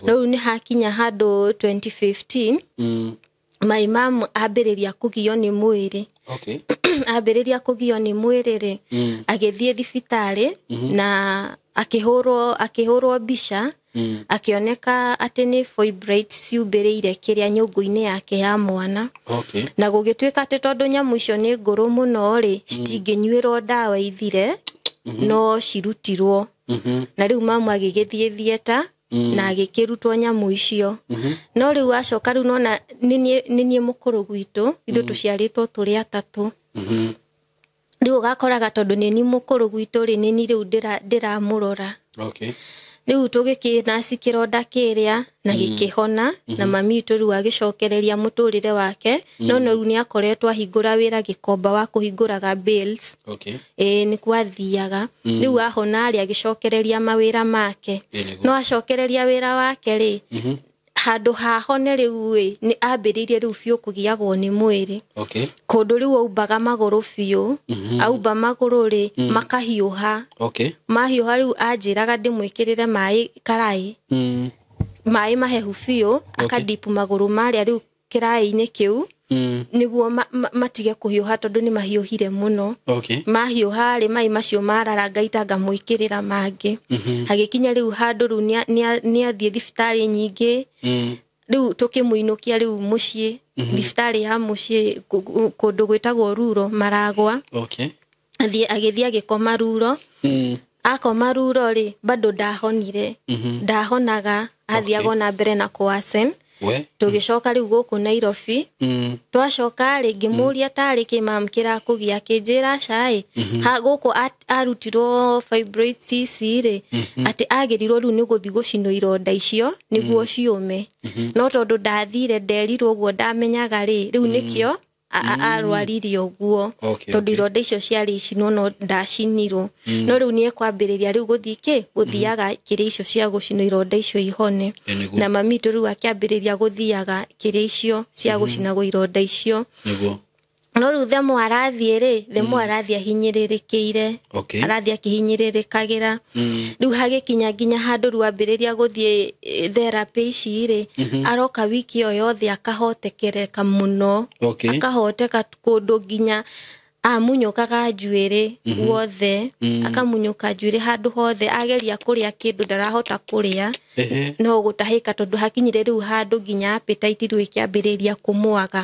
no ni hakinya hado 2015 my mom ambĩrĩria kũgio nĩ mwĩrĩ ambĩrĩria kũgio nĩ mwĩrĩ rĩ agĩthiĩ thibitarĩ na akĩhũrwo mbica akioneka atĩ nĩ fibroids ciumbĩrĩire kĩrĩa nyũngũ-inĩ yake ya mwana na gũgĩtuĩka atĩ tondũ nyamũ icio nĩ ngũrũ mũno rĩ citingĩnyuĩrwo ndawa ithire no cirutirwo na rĩu mama agĩgĩthiĩ thieta na agĩkĩrutwo nyamũ icio no rĩu acoka rĩu nona nĩniĩ mũkũrũ gwitũ ithuĩ tũciarĩtwo tũrĩ atatũ rĩu ũgakoraga tondũ nĩniĩ mũkũrũ gwitũ rĩ nĩniĩ rĩu ndĩramũrora rĩu tũgĩkĩnaci kĩronda kĩrĩa na gĩkĩhona na mami witũ rĩu agĩcokereria mũtũrĩre wake no rĩu nĩakoretwo ahingũra wĩra Gĩkomba wa kũhingũraga bills nĩ kwathiaga rĩu ahona rĩ agĩcokereria mawĩra make no acokereria wĩra wake rĩ handũ hahone rĩu nĩ ambĩrĩirie rĩu biũ kũgiagwo nĩ mwĩrĩ kũndũ rĩu aumbaga magũrũ biũ aumba magũrũ rĩ makahiũha mahiũha rĩu anjĩraga ndĩmwĩkĩrĩre maĩ karaĩ maĩ mahehu biũ akadipu magũrũ marĩa rĩu kĩraĩ-inĩ kĩu nĩguo matige kũhiũha tondũ nĩ mahiũhire mũno mahiũha rĩ maĩ macio marara ngaita ngamwĩkĩrĩra mangĩ hagĩkinya rĩu handũ rĩu nĩathiĩ thibitarĩ nyingĩ rĩu tũkĩmũinũkia rĩu mũciĩ thibitarĩ ya mũciĩ kũndũ gwĩtagwo Ruro Maragwa agĩthiĩ agĩkoma Ruro akoma Ruro rĩ bado ndahonaga athiaga na mbere na kũasen tũgĩcoka rĩu gũkũ Nairobi twacoka rĩ ngĩmũria tarĩ kĩ mam kĩrakũgia kĩnjĩra caĩ ha gũkũ arutirwo fibroids ici rĩ atĩ agĩrirwo rĩu nĩ gũthiĩ gũcinwo ironda icio nĩguo ciũme no tondũ ndathire nderirwo ũguo ndamenyaga rĩ rĩu nĩkĩo arwarire ũguo tondũ ironda icio ciarĩ icinwo no ndacinirwo no rĩu nĩ ekwambĩrĩria rĩu gũthiaga kĩrĩa icio cia gũcinwo ironda icio ihone na mami witũ rĩu akĩambĩrĩria gũthiaga kĩrĩa icio cia gũcinagwo ironda icio no rĩu themo arathiĩ ahinyĩrĩrĩkĩire arathiĩ akĩhinyĩrĩrĩkagĩra rĩu hagĩkinya nginya handũ rĩu ambĩrĩria gũthiĩ therapy ici rĩ aroka wiki ĩyo yothe akahotekereka mũno akahoteka kũndũ nginya amunyũkaga njuĩrĩ guothe akamunyũka njuĩrĩ handũ hothe ageria kũrĩa kĩndũ ndarahota kũrĩa no gũtahĩka tondũ hakinyire rĩu handũ nginya appetite rĩu ĩkĩambĩrĩria kũmwaga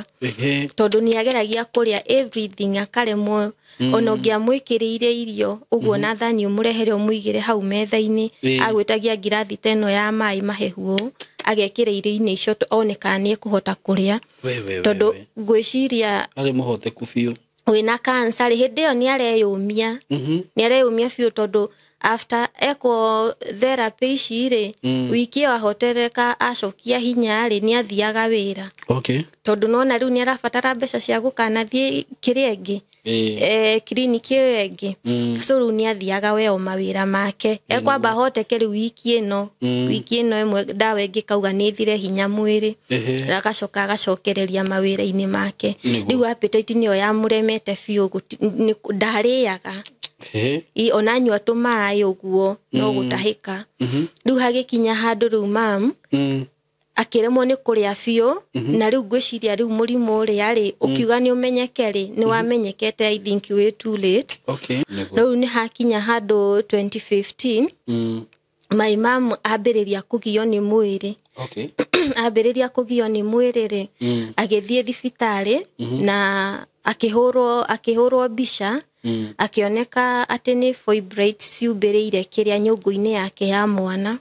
tondũ nĩageragia kũrĩa everything akaremwo ona ũngĩamwĩkĩrĩire irio ũguo na thani ũmũrehere ũmũigĩre hau metha-inĩ agwĩtagia ngirathi ta ĩno ya maĩ mahehu agekĩra irio-inĩ icio oneka nĩ ekũhota kũrĩa tondũ ngwĩciria arĩ mũhoteku biũ wĩna cancer hĩndĩ ĩyo nĩareyũmia biũ tondũ after eko therapy ici rĩ wiki ĩyo ahotereka acokia hinya rĩ nĩathiaga wĩra tondũ nona rĩu nĩarabatara mbeca cia gũkanathiĩ kĩrĩa ĩngĩ kliniki ĩyo ĩngĩ so rĩu nĩathiaga weo mawĩra make ekwamba ahoteke rĩu wiki ĩno ĩmwe ndawa ĩngĩ kauga nĩthire hinya mwĩrĩ agacoka agacokereria mawĩra-inĩ make rĩu appetite nĩyo yamũremete biũ ndarĩaga ona anyua tũmaĩ ũguo no gũtahĩka rĩu hagĩkinya handũ rĩu mam akĩremwo nĩ kũrĩa biũ na rĩu ngwĩciria rĩu mũrimũ ũrĩa rĩ ũkiuga nĩ ũmenyeke rĩ nĩ wamenyekete I think way too late rĩu nĩ hakinya handũ 2015 my mom ambĩrĩria kũgio nĩ mwĩrĩ ambĩrĩria kũgio nĩ mwĩrĩ rĩ agĩthiĩ thibitarĩ na akĩhũrwo mbica akioneka atĩ nĩ fibroids ciumbĩrĩire kĩrĩa nyũngũ-inĩ yake ya mwana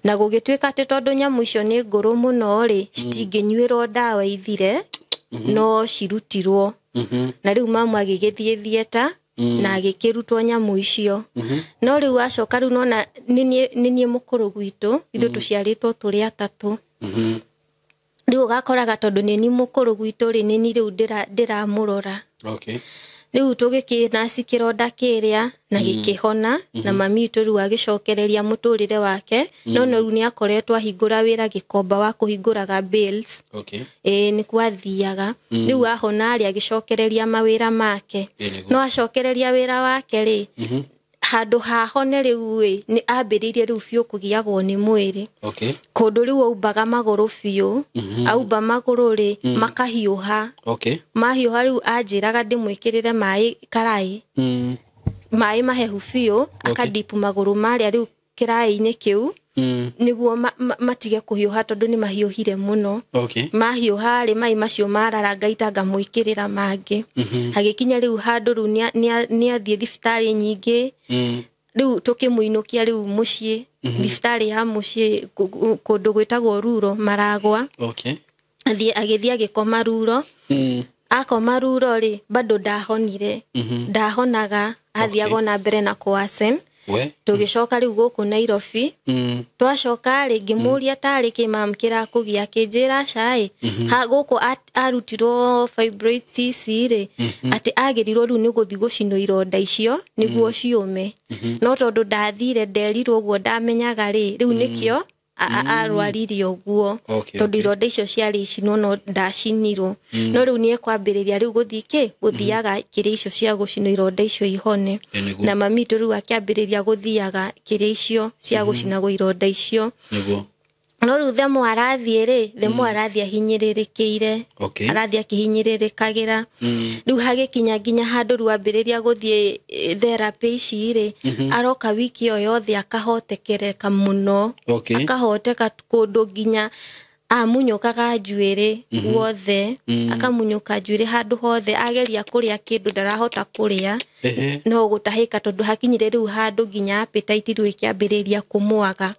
na gũgĩtuĩka atĩ tondũ nyamũ icio nĩ ngũrũ mũno rĩ citingĩnyuĩrwo ndawa ithire no cirutirwo na rĩu mama agĩgĩthiĩ thieta na agĩkĩrutwo nyamũ icio no rĩu acoka rĩu nona nĩniĩ mũkũrũ gwitũ ithuĩ tũciarĩtwo tũrĩ atatũ rĩu ũgakoraga tondũ nĩniĩ mũkũrũ gwitũ rĩ nĩniĩ rĩu ndĩramũrora rĩu tũgĩkĩnaci kĩronda kĩrĩa na gĩkĩhona na mami witũ rĩu agĩcokereria mũtũrĩre wake no rĩu nĩakoretwo ahingũra wĩra Gĩkomba wa kũhingũraga bills nĩ kwathiaga rĩu ahona rĩ agĩcokereria mawĩra make no acokereria wĩra wake rĩ handu hahone riu ni ambiririe riu biu kugiagwo ni mwiri kundu riu aubaga maguru biu auba maguru ri makahiuha mahiuha riu anjiraga ndimwikirire mai karai mai mahehu biu akadipu maguru maria riu kirai-ini kiu niguo matige kuhiuha tondu ni mahiuhire muno mahiuha ri mai macio mararanga itanga mwikirira mangi hagikinya riu handu riu ni athie thibitari nyingi riu tukimuinukia riu mucii thibitari ya mucii kundu gwitagwo Ruro Maragwa agithia gikoma Ruro akoma Ruro ri bado ndahonire ndahonaga athiago na mbere na kuasen tugicoka riu guku Nairobi twacoka ri ngimuria tari ki mam kira kugia kinjira cai ha guku arutirwo fibroids ri ati agirirwo riu ni guthi gucino ironda icio niguo ciume no tondu ndathire nderirwo guo ndamenyaga ri riu nikio arwarire uguo tondu ironda icio ciari icino no ndacinirwo no riu nie kwambiriria riu guthiaga kiri icio cia gucino ironda icio ihone na mami tu riu akiambiriria guthiaga kiri icio cia gucinagwo ironda icio no riu themo arathie ahinyiririkire arathie akihinyiririkagira riu hagikinya nginya handu riu ambiriria guthie therapy ici ri aroka wiki yo yothe akahotekereka muno akahoteka kundu nginya amunyukaga njuiri wothe akamunyuka njuiri handu hothe ageria kuria kindu ndarahota kuria no gutahika tondu hakinyire riu handu nginya appetite riu ikiambiriria kumwaga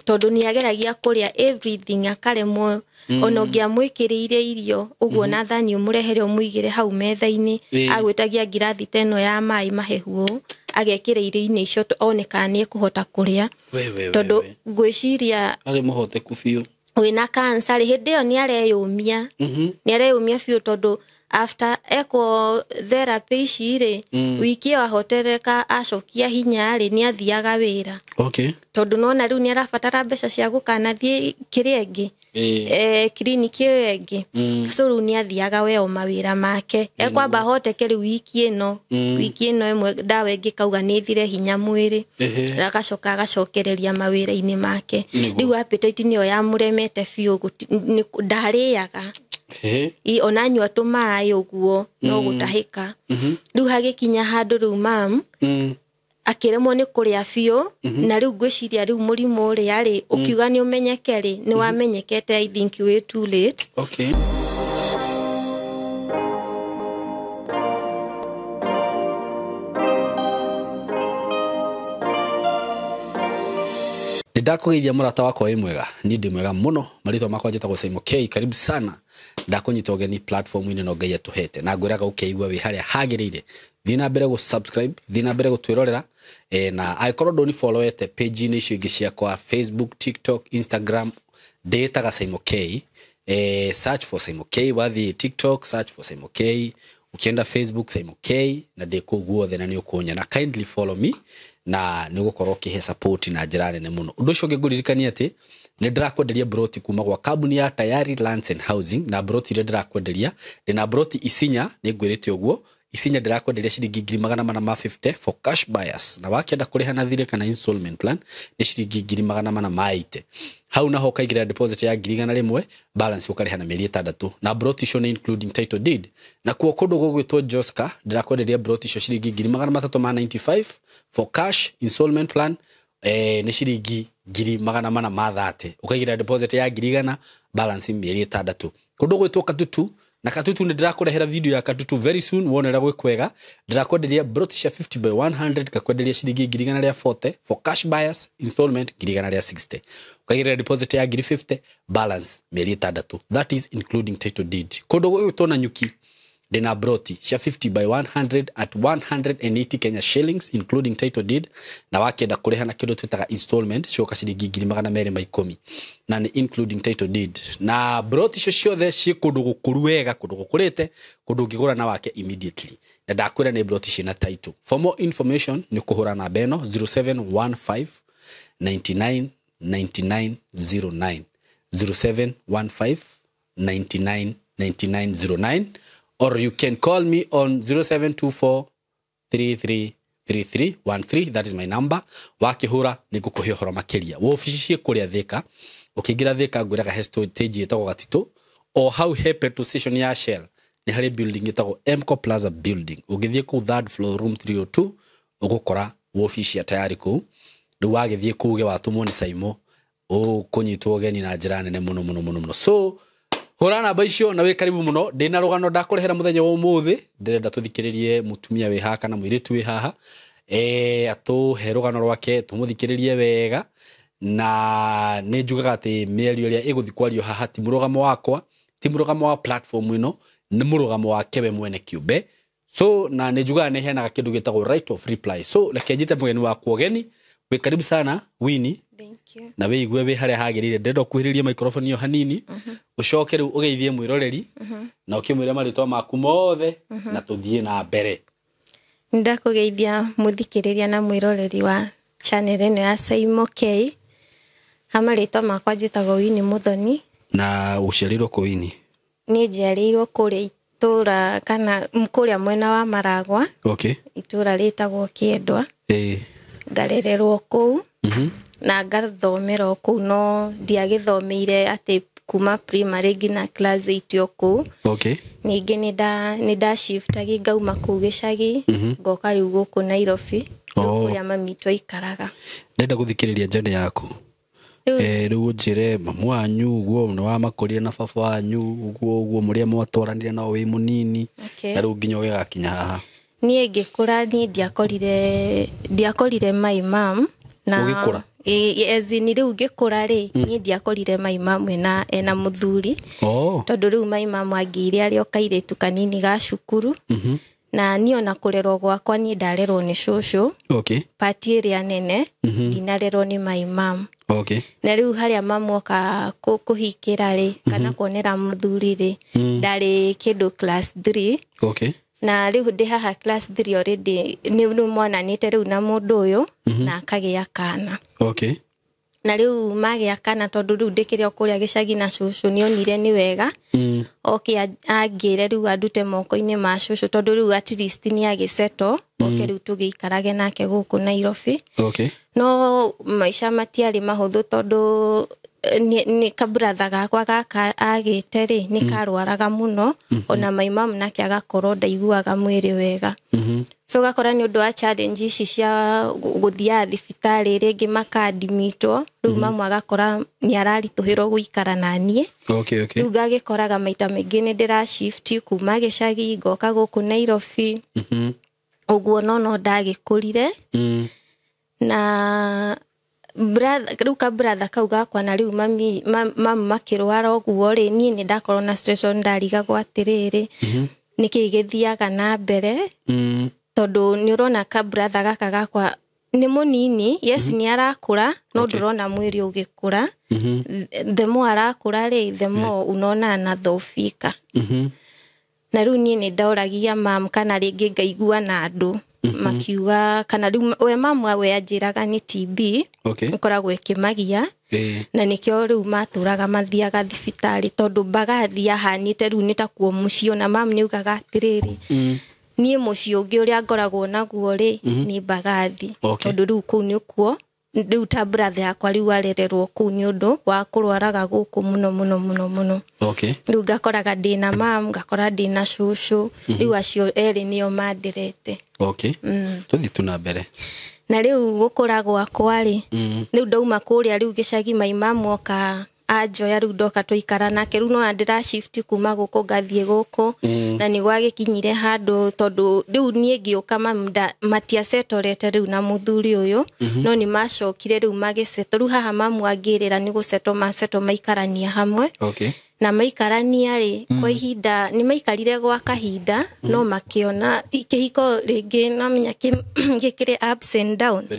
tondu ni ageragia kuria everything akaremwo ono ngia mwikirire irio uguo na thani umurehere umuigire hau metha-ini agwitagia ngirathi teno ya mai mahehu agekira irio-ini icio oneka ni kuhota kuria tondu ngwiciria ari muhoteku biu wina cancer hindi yo ni areyumia biu tondu after eco therapy ri wiki yo ahotereka acokia hinya ri ni athiaga wira tondu nona riu ni arabatara mbeca cia gukana thie kiriengi kliniki yo engi so riu ni athiaga weo mawira make ekwamba ahoteke riu wiki ino imwe dawa engi kauga ni thire hinya mwiri agacoka agacokereria mawira-ini make riu appetite ni yo yamuremete biu ndariaga ona nyua tumai uguo no gutahika riu hagikinya handu riu mam akiremwo ni kuria biu na riu ngwiciria riu murimu uri ari ukiuga ni umenyeke ri ni wamenyekete I think way too late Ndakugeithia murata wakwa wi mwega ni ndi mwega muno marito makwa njitagwo Simon K karibu sana ndakunyita ugeni platform ine no Ngai atuhete na ngwiraga ukeigua wi haria hagirire thina mbere go subscribe thina mbere gutwirorera na aikorwo ndoni followete page ine icio ingi ciakwa Facebook TikTok Instagram ndetaga Simon K search for Simon K wathi TikTok search for Simon K ukienda Facebook Simon K na ndikuguo thena ni ukunya na kindly follow me na nigukorwo kihe support na njira nene muno undu ucio ngiguririkania ati ni ndirakwenderia broti kuma gwa kambuni ya Tayari Lands and Housing na broti ile ndirakwenderia ndina broti Isinya ni ngwirite uguo Isinya ndirakwenderia ciringi 450 for cash buyers na wakienda kuriha na thire kana installment plan ni ciringi 480 hau naho kaigira deposit ya 1,100 balance ukariha na mieri 6 na broti icio ni including title deed na kuo kundu gugwitwo Joska ndirakwenderia broti icio ciringi 395 for cash installment plan ni ciringi 430 ukaigira deposit ya 1,100 balance mieri 6 kundu gwitwo Katutu na Katutu ni ndirakurehera video ya Katutu very soon wonera gwikwega ndirakwenderia broti cia 50 by 100 kakwenderia ciringi 140 for cash buyers installment 160 ukaigira deposit ya 50 balance mieri 6 that is including title deed kundu gwitwo na Nyuki dena broti cia 50 by 100 at 180 Kenya shillings including title deed na wakienda kureha na kindu twitaga installment cioka ciringi 210 na ni including title deed na broti cio ciothe ci kundu gukuru wega kundu gukurite kundu ngigura na wake immediately na ndakwira ni broti cina title for more information ni kuhura na beno 0715 99 9909 0715 99 9909 or you can call me on 0724 33 3313 that is my number. Wakihura nigukuhe horo makiria wofici cie kuria Thika ukiingira Thika ngwiraga heritage etagwo Gatito o how he petrol station ya Shell ni hari building etagwo Emco Plaza building ugithie ku third floor room 302 ugukora wofici ya tayari ku ndu wagithie kuge watumwo ni Saimo kunyitwo geni na njira nene muno so hora namba icio na we karibu muno ndina rugano ndakurehera muthenya wa umuthi ndirenda tuthikiririe mutumia we haka na mwiritu we haha atuhe rugano rwake tumuthikiririe wega na ni njugaga ati mĩario ĩrĩa ĩgũthikwario haha ti murugamo wakwa ti murugamo wa platform ino ni murugamo wake we mwene kiumbe so na ni njugaga ni henaga kindu gitagwo right of reply so reke njite mugeni wakwa geni we karibu sana Winnie. Thank you. Na we igwe we haria hagirire ndendo kuhiriria microphone yo hanini ucoke riu ugeithie mwiroreri na ukimwira maritwa maku mothe na tuthie na mbere. Ndakugeithia muthikiriria na mwiroreri wa channel ino ya Saimo K. Hamaritwa makwa njitagwo Winnie Muthoni Na uciarirwo ku Winnie? Ni njiarirwo kuria itura kana kuria mwena wa Maragwa. Okay. Itura ritagwo Kiendwa. Ngarererwo kuu na ngathomera kuu no ndiagithomeire ati kuma primary nginya class 8 kuu. Okay. Ningi ni da shift agi ngauma kuu Gicagi ngoka riu guku Nairobi kuria mami twaikaraga. Ndenda guthikiriria njane yaku riu njire mamu wanyu uguo no wa makuria na baba wanyu uguo muria mwatwaranire nao wi munini na riu nginya ugakinya haha. Nie ngikura ni ndiakorire my mom na ugikura ni riu ngikura ri ni ndiakorire my mom ena muthuri tondu riu my mom angire ari okairitu kanini ga cukuru na niyo na kurerwo gwakwa ni ndarerwo ni cucu. Okay. Pati area nene dinarerwo ni my mom. Okay. Na riu haria mamuoka kuhikira ri kana kuonera muthuri ri ndari kindu class 3. Okay. Na riu ndi haha class 3 already ni mwana nite riu na mundu uyu na akagia kana. Okay. Na riu magia kana tondu riu ndikire okuria Gicagi na cucu ni onire ni wega okay agire riu andute moko-ini ma cucu tondu riu at least ni agiseto okay riu tugiikarage nake guku Nairobi. Okay. No maisha matiari mahuthu tondu ni kabratha gakwa gaka agite ri ni karwaraga muno ona my mom nake agakorwo ndaiguaga mwiri wega. So gakora ni undu wa challenge ici cia guthia thibitari ringi makadimitwo riu mamu agakora ni ararituhirwo guikara na nie. Okay. Okay. Riu ngagikoraga maita maingi ni ndira shift kuma Gicagi ngoka guku Nairobi uguo no ndagikurire na brother kau gakwa na riu mami makirwara uguo ri ni ndakorwo na stress ndariga gwatiriri niki githiaga na mbere tondu ni urona ka brother gaka gakwa ni munini yes ni arakura no ndurona mwiri ugikura the more arakura ri the more unona na thofika na riu ni ndauragia mam kana ringi ngaigua na andu makiuga kana riu we mamu we anjiraga ni TB. Okay. Ukoragwo ikimagia na nikio riu maturaga mathiaga thibitari tondu bagathia hanite riu nitakuo mucio na mamu ni ugaga atiriri nie mucio ungi uria ngoragwo naguo ri ni bagathi tondu riu kuu ni kuo riu ta brother yakwa riu arererwo kuu ni undu wa kurwaraga guku muno. Okay. Riu ngakoraga ndina mam ngakora ndina cucu riu acio eri nio mandirete. Okay. Tuthi tuna mbere na riu gukura gwakwa ri riu ndauma kuria riu Gicagi my mom oka ajoya riu ndoka twaikara nake riu no ndira shift kuma guku ngathie guku na ni gwagikinyire handu tondu riu nie ngiuka matia setorete riu na muthuri uyu no ni macokire riu magiseto riu haha mamu angirira ni guseto maseto maikarania hamwe. Okay. Na maikarania ri kwa ihinda ni maikarire gwa kahinda no makiona ikihiko ringi no menya gikire ups and downs.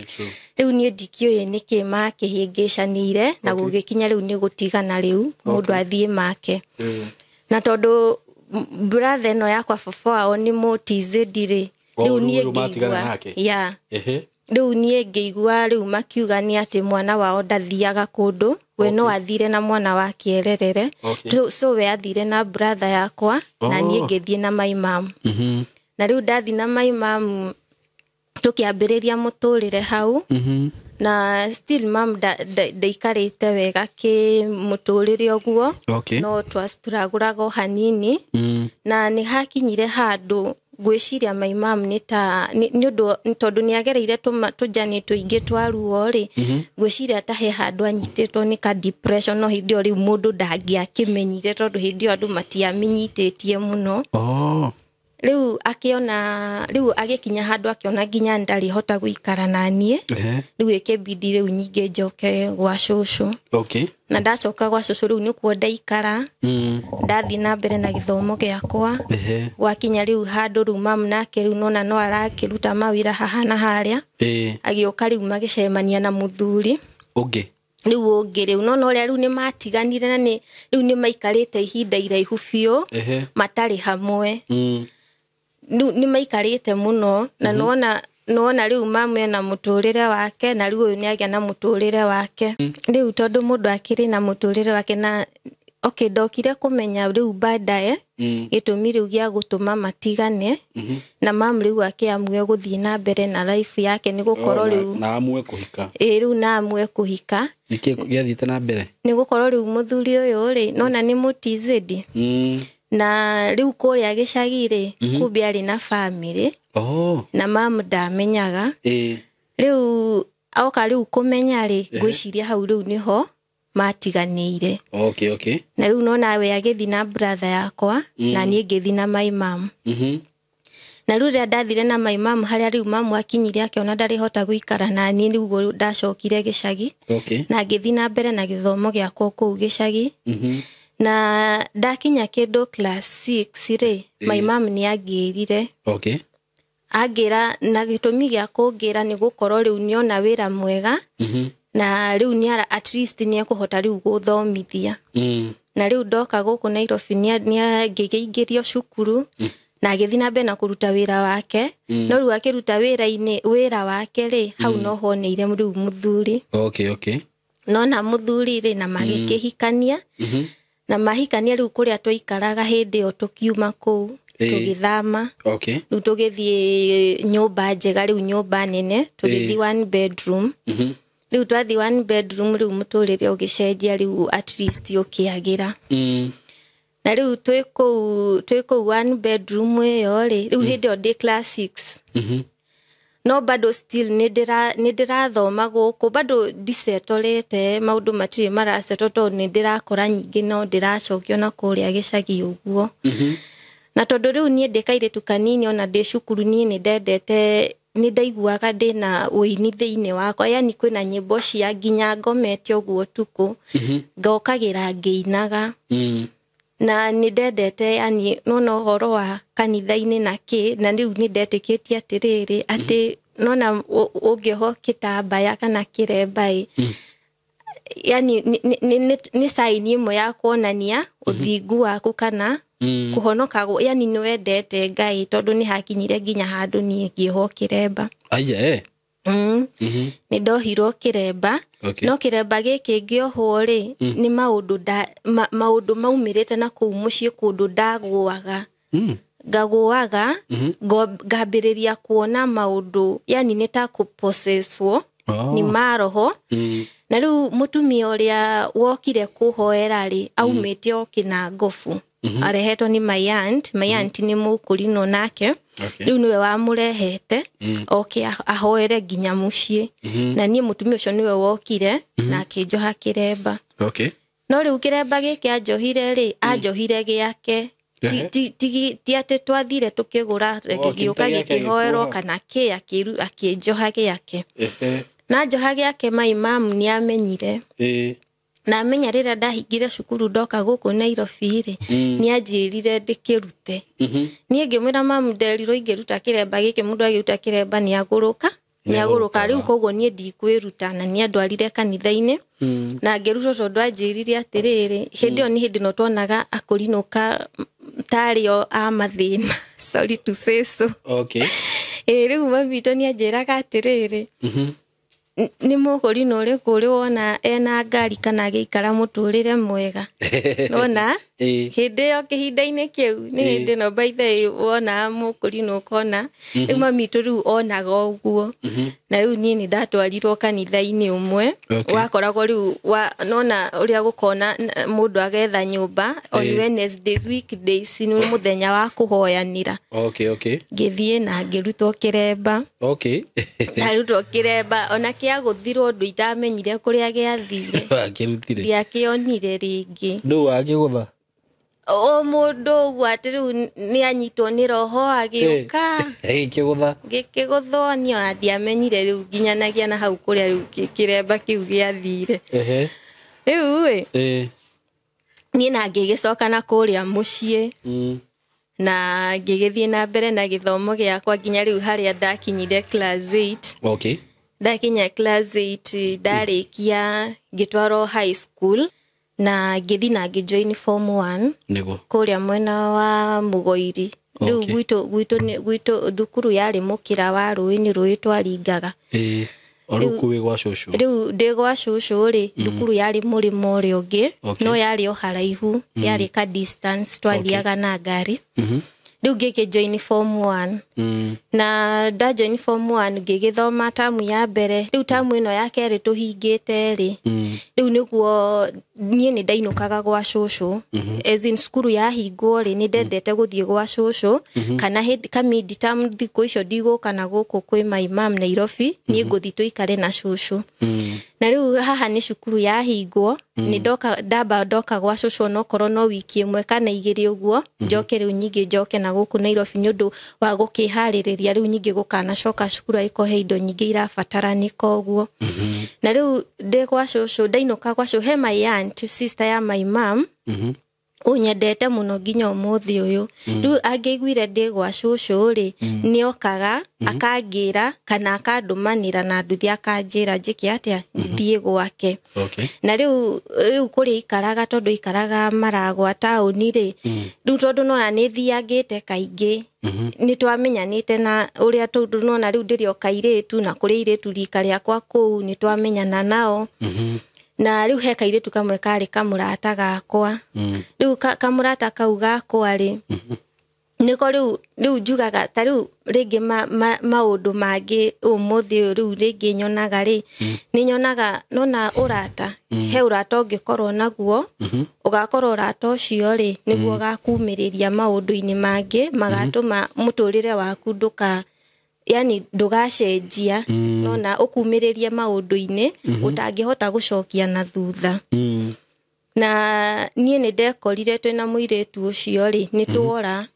Riu ni ndikio niki makihingicanire na gugikinya riu ni gutigana riu mundu athie make na tondu brother no yakwa baba wao ni mutizedi ri riu ni ngigua ya riu ni ngigua riu makiuga ni ati mwana wao ndathiaga kundu we no athire na mwana wa kiererere. So we athire na brother yakwa na ni ngithie na my mom na riu ndathi na my mom tukiambĩrĩria mũtũrĩre hau na still mam ndaikarĩte wega kĩ mũtũrĩre ũguo no twastũragũraga hanini na nĩ hakinyire handũ gwĩciria my mom nĩ ũndũ tondũ nĩagereire tũjani tũingĩ twa ruo rĩ gwĩciria ta he handũ anyitĩtwo nĩ ka depression no hĩndĩ ĩyo rĩu mũndũ ndangĩakĩmenyire tondũ hĩndĩ ĩyo andũ matiamĩnyitĩtie mũno rĩu agĩkinya handũ akĩona nginya ndarĩ hota gũikara na niĩ rĩu ĩkĩbidi rĩu nyingĩ njoke gwa cũcũ na ndacoka gwa cũcũ rĩu nĩkuo ndaikara ndathiĩ na mbere na gĩthomo gĩakwa gwakinya rĩu handũ rĩu mam nake rĩu nona no arakĩruta mawĩra haha na harĩa agĩũka rĩu magĩcemania na mũthuri rĩu ũngĩ rĩu no ũrĩa rĩu nĩmatiganire na rĩu nĩmaikarĩte ihinda iraihu biũ matarĩ hamwe nĩmaikarĩte mũno na nona rĩu mam ena mũtũrĩre wake na rĩu ũyũ nĩagĩa na mũtũrĩre wake rĩu tondũ mũndũ akĩrĩ na mũtũrĩre wake na ndokire kũmenya rĩu baadaye gĩtũmi rĩu gĩa gũtũma matigane na mam rĩu akĩamue gũthiĩ na mbere na life yake nĩgũkorwo rĩu na amue kũhika rĩu na amue kũhika gĩathiĩte na mbere nĩgũkorwo rĩu mũthuri ũyũ rĩ nona nĩ mũtizedi na rĩu kũrĩa gĩcagi-rĩ kumbe arĩ na family na mam ndamenyaga rĩu oka rĩu kũmenya-rĩ ngwĩciria hau rĩu nĩho matiganĩire na rĩu no nawe agĩthi na brother yakwa na niĩ ngĩthi na my mom na rĩu rĩrĩa ndathire na my mom harĩa rĩu mam akinyire akĩona ndarĩhota gũikara na niĩ rĩu ndacokire gĩcagi na ngĩthi na mbere na gĩthomo gĩakwa kũu gĩcagi na ndakinya kĩndũ class 6-rĩ my mom nĩangĩrire angĩra na gĩtũmi gĩa kũngĩra nĩ gũkorwo rĩu nĩona wĩra mwega na rĩu at least nĩekũhota rĩu gũthomithia na rĩu ndoka gũkũ Nairobi nĩangĩingĩrio cukuru na agĩthi na mbere na kũruta wĩra wake no rĩu akĩruta wĩra wake-rĩ hau no honeire rĩu mũthuri nona mũthuri-rĩ na magĩkĩhikania na mahikania rĩu kũrĩa twaikaraga hĩndĩ ĩyo tũkiuma kũu tũgĩthama rĩu tũgĩthiĩ nyũmba njega rĩu nyũmba nene tũgĩthiĩ 1 bedroom rĩu twathi 1 bedroom rĩu mũtũrĩre ũgĩcenjia rĩu at least ũkĩagĩra na rĩu twĩ kũu 1 bedroom ĩyo-rĩ rĩu hĩndĩ ĩyo ndĩ class 6 no bado still nĩndĩrathoma gũkũ bado ndisetorete maũndũ matirĩ marasetwo tondũ nĩndĩrakora nyingĩ no ndĩracokio na kũrĩa gĩcagi ũguo na tondũ rĩu niĩ ndĩ kairĩtu kanini ona ndĩ cukuru niĩ nĩndaiguaga ndĩna wĩini thĩinĩ wakwa yani kwĩna nyĩmbo cia nginya ngomete ũguo tukũ ngokagĩra ngĩinaga na nĩndendete yani nona ũhoro wa kanitha-inĩ na na rĩu nĩndetĩkĩtie atĩrĩrĩ atĩ nona ũngĩoho kĩtambaya kana kĩremba yani nĩ sign ĩmwe ya kuonania ũthingu waku kana kũhonoka yani nĩwendete Ngai tondũ nĩ hakinyire nginya handũ niĩ ngĩohwo kĩremba nĩndohirwo kĩremba no kĩremba gĩkĩ ngĩohwo-rĩ nĩ maũndũ maumĩrĩte na kũu mũciĩ kũndũ ngagũaga ngambĩrĩria kuona maũndũ yani nĩ ta kũpossesswo nĩ maroho na rĩu mũtumia ũrĩa wokire kũhoera-rĩ aumĩte oke na ngobu arehetwo nĩ my aunt nĩ mũkũrinwo nake rĩu nĩwe wamũrehete oke ahoere nginya mũciĩ na niĩ mũtumia ũcio nĩwe wokire na akĩnjoha kĩremba no rĩu kĩremba gĩkĩ anjohire-rĩ anjohire gĩake ti atĩ twathire tũkĩgũra gĩgĩũka gĩkĩhoerwo kana akĩnjoha gĩake na njoha gĩake my mom nĩamenyire na amenya rĩrĩa ndahingire cukuru ndoka gũkũ Nairobi-rĩ nĩanjĩrire ndĩkĩrute niĩ ngĩmwĩra mamu nderirwo ingĩruta kĩremba gĩkĩ mũndũ agĩruta kĩremba nĩagũrũka rĩu koguo niĩ ndikwĩruta na nĩandwarire kanitha-inĩ na ngĩrutwo tondũ anjĩrire atĩrĩrĩ hĩndĩ ĩyo nĩ hĩndĩ no tuonaga akũrinũka tarĩo a mathĩna sorry to say so rĩu mami witũ nĩanjĩraga atĩrĩrĩ ni mukuri no ri kuri wona ena ngari kana gikara muturire mwega nona hindi yo kihinda-ini kiu ni hindi no by the way wona mukuri no kona mami tu riu onaga uguo na riu ni ndatwarirwo kanitha-ini umwe wakoragwo riu nona uria gukona mundu agetha nyumba on Wednesdays weekdays ni muthenya wa kuhoyanira ngithie na ngirutwo kiremba narutwo kiremba ona kia guthirwo ndu itamenyire kuria giathire ndiakionire ringi ndu agigutha o mundu gwatiru ni anyitwo ni roho agiuka gikigutho ni ndiamenyire riu nginyanagia na hau kuria riu kiremba kiu giathire riu ni na ngigicoka na kuria mucii na ngigithie na mbere na githomo giakwa nginya riu haria ndakinyire class 8 ndakinya class 8 ndarikia ngitwaro high school na ngithi na ngijoin form 1 nego kuria mwena wa Mugoiri riu gwitu thukuru yari mukira wa ruini twaringaga orukuwe gwa shosho riu ndigwa shosho ri thukuru yari murimo uri ungi no yari o haraihu yari ka distance twathiaga na ngari riu ngijoin form 1 na da join form 1 ngigithoma tamu ya mbere riu tamu ino ya keri tuhingite ri riu niguo nie ni ndainukaga gwa shosho as in skuru ya hingwo ri ni ndendete guthie gwa shosho kana mid term thiko icio ndiguka na guku kwi my mom Nairobi ni nguthi tuikare na shosho na riu haha ni cukuru ya hingwo ni ndoka gwa shosho no korwo no wiki imwe kana igiri uguo njoke riu nyingi njoke na guku Nairobi ni undu wa gukihaririria riu nyingi gukana coka cukuru aiko he indo nyingi irabataranika uguo na riu ndi gwa shosho ndainuka gwa shosho he my aunt sister ya my mom unyendete muno nginya umuthi uyu riu angiguire ndi gwa shosho ri ni okaga akangira kana akandumanira na nduthi akanjira njiki atia thie gwake na riu kuri ikaraga tondu ikaraga Maragwa tauni ri riu tondu nona ni thiangite kaingi ni twamenyanite na uria tondu nona riu ndirio kairitu na kuri iritu rika riakwa kuu ni twamenyana nao na riu he kairitu kamwe kari kamurata gakwa riu kamurata kau gakwa ri niko riu njugaga ta riu ringi maundu mangi umuthi riu ringi nyonaga ri ni nyonaga nona urata he urata ungikorwo naguo ugakorwo urata ucio ri niguo gakumiriria maundu-ini mangi magatuma muturire waku yani ndugacenjia nona ukumiriria maundu-ini utangihota gucokia na thutha na nie ni ndekorire twina muiritu ucio ri ni tuora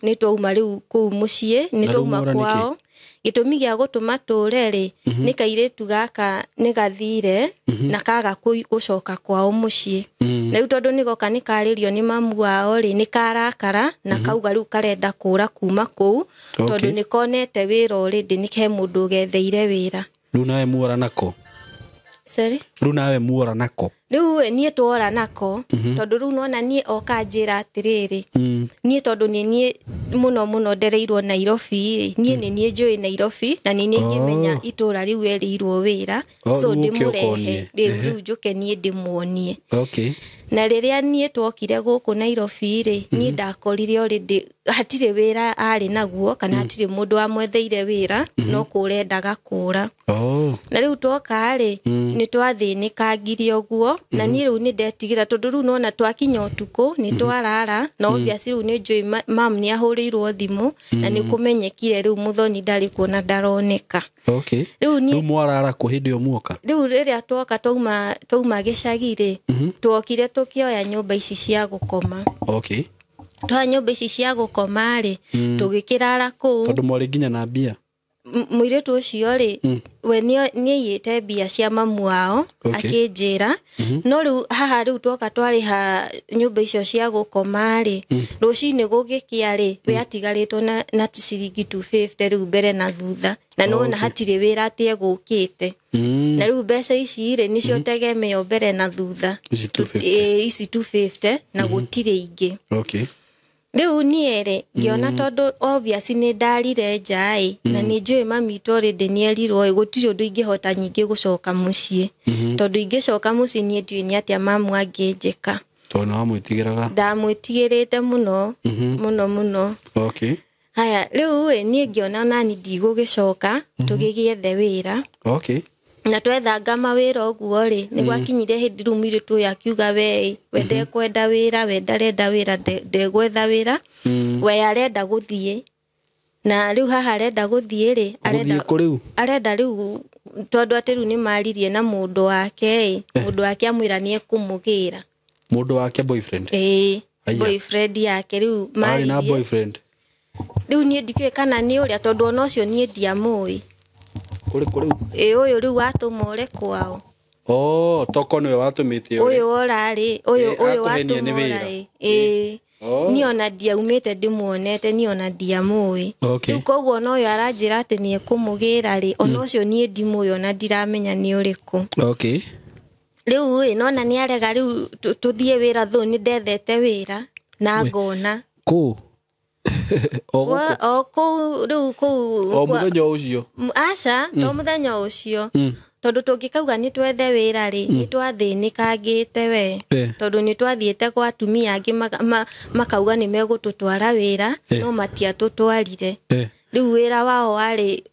ni twauma riu kuu mucii ni twauma kwao gitumi gia gutuma ture ri ni kairitu gaka ni gathire na kaga gucoka kwao mucii na riu tondu nigoka ni karirio ni mamu wao ri ni karakara na kauga riu karenda kura kuma kuu tondu ni konete wira already ni ke mundu getheire wira riu nawe muora nako riu nawe muora nako riu nie tuora nako tondu riu nona nie okanjira atiriri nie tondu nie muno ndereirwo Nairobi nie nie njui Nairobi na nie ngimenya itura riu erirwo wira so ndimurehe riu njuke nie ndimuonie na riria nie twokire guku Nairobi ri nie ndakorire already hatire wira ari naguo kana hatire mundu amwetheire wira no kurendaga kura na riu twoka ri ni twathinikangire uguo na nie riu ni ndetigira tondu riu nona twakinya utuku ni twarara na obviously riu ni njui mam ni ahurirwo thimu na ni kumenyekire riu muthoni ndari kuona ndaroneka riu mwarara ku hindi yo muoka riu riria twoka twauma gicagi ri twokire tukioya nyumba ici cia gukoma twa nyumba ici cia gukoma ri tugikirara ku tondu mwari nginya na mbia muiritu ucio ri we ni yite mbia cia mamu wao akinjira no riu haha riu twoka twariha nyumba icio cia gukoma ri rucini gugikia ri we atigaritwo na ciringi 250 riu mbere na thutha na nona hatire wira atie gukite na riu mbeca ici ri nicio tegemeo mbere na thutha ici 250 na gutire ingi Riu niere ngiona tondu obviously ni ndarire njai na ni njui mami to already ni erirwo gutiri undu ingihota nyingi gucoka mucii tondu ingicoka mucii ni ndiui ni atia mamu anginjika tondu amwitigiraga ndamwitigirite muno muno okay haya riu ni ngiona nani ndigugicoka tugigiethe wira okay na twethanga mawira oguo ri ni gwakinyire hindi rumire tu yakiuga we wende kwenda wira wendarenda wira ndegwetha wira we arenda guthie na riu haha arenda guthie ri arenda riu tondu atiru ni maririe na mundu wake amwira ni ekumugira mundu wake boyfriend boyfriend yake riu maririe na boyfriend riu ni ndikiwe kana ni uria tondu ona ucio ni ndiamui uyu riu watumore kwao toko niwe watumite uyu orari uyu watumora ni ona ndiaumite ndimuonete ni ona ndiamui riu koguo no uyu aranjira ati ni ekumugira ri ona ucio ni ndimuyo ona ndiramenya ni uriku riu nona ni arega riu tuthie wira thu ni ndethete wira na ngona riu muthenya ucio aca to muthenya ucio tondu tungikauga ni twethe wira ri ni twathinikangite we tondu ni twathiete kwa atumia angi makauga ni megututwara wira no matiatutwarire riu wira wao wari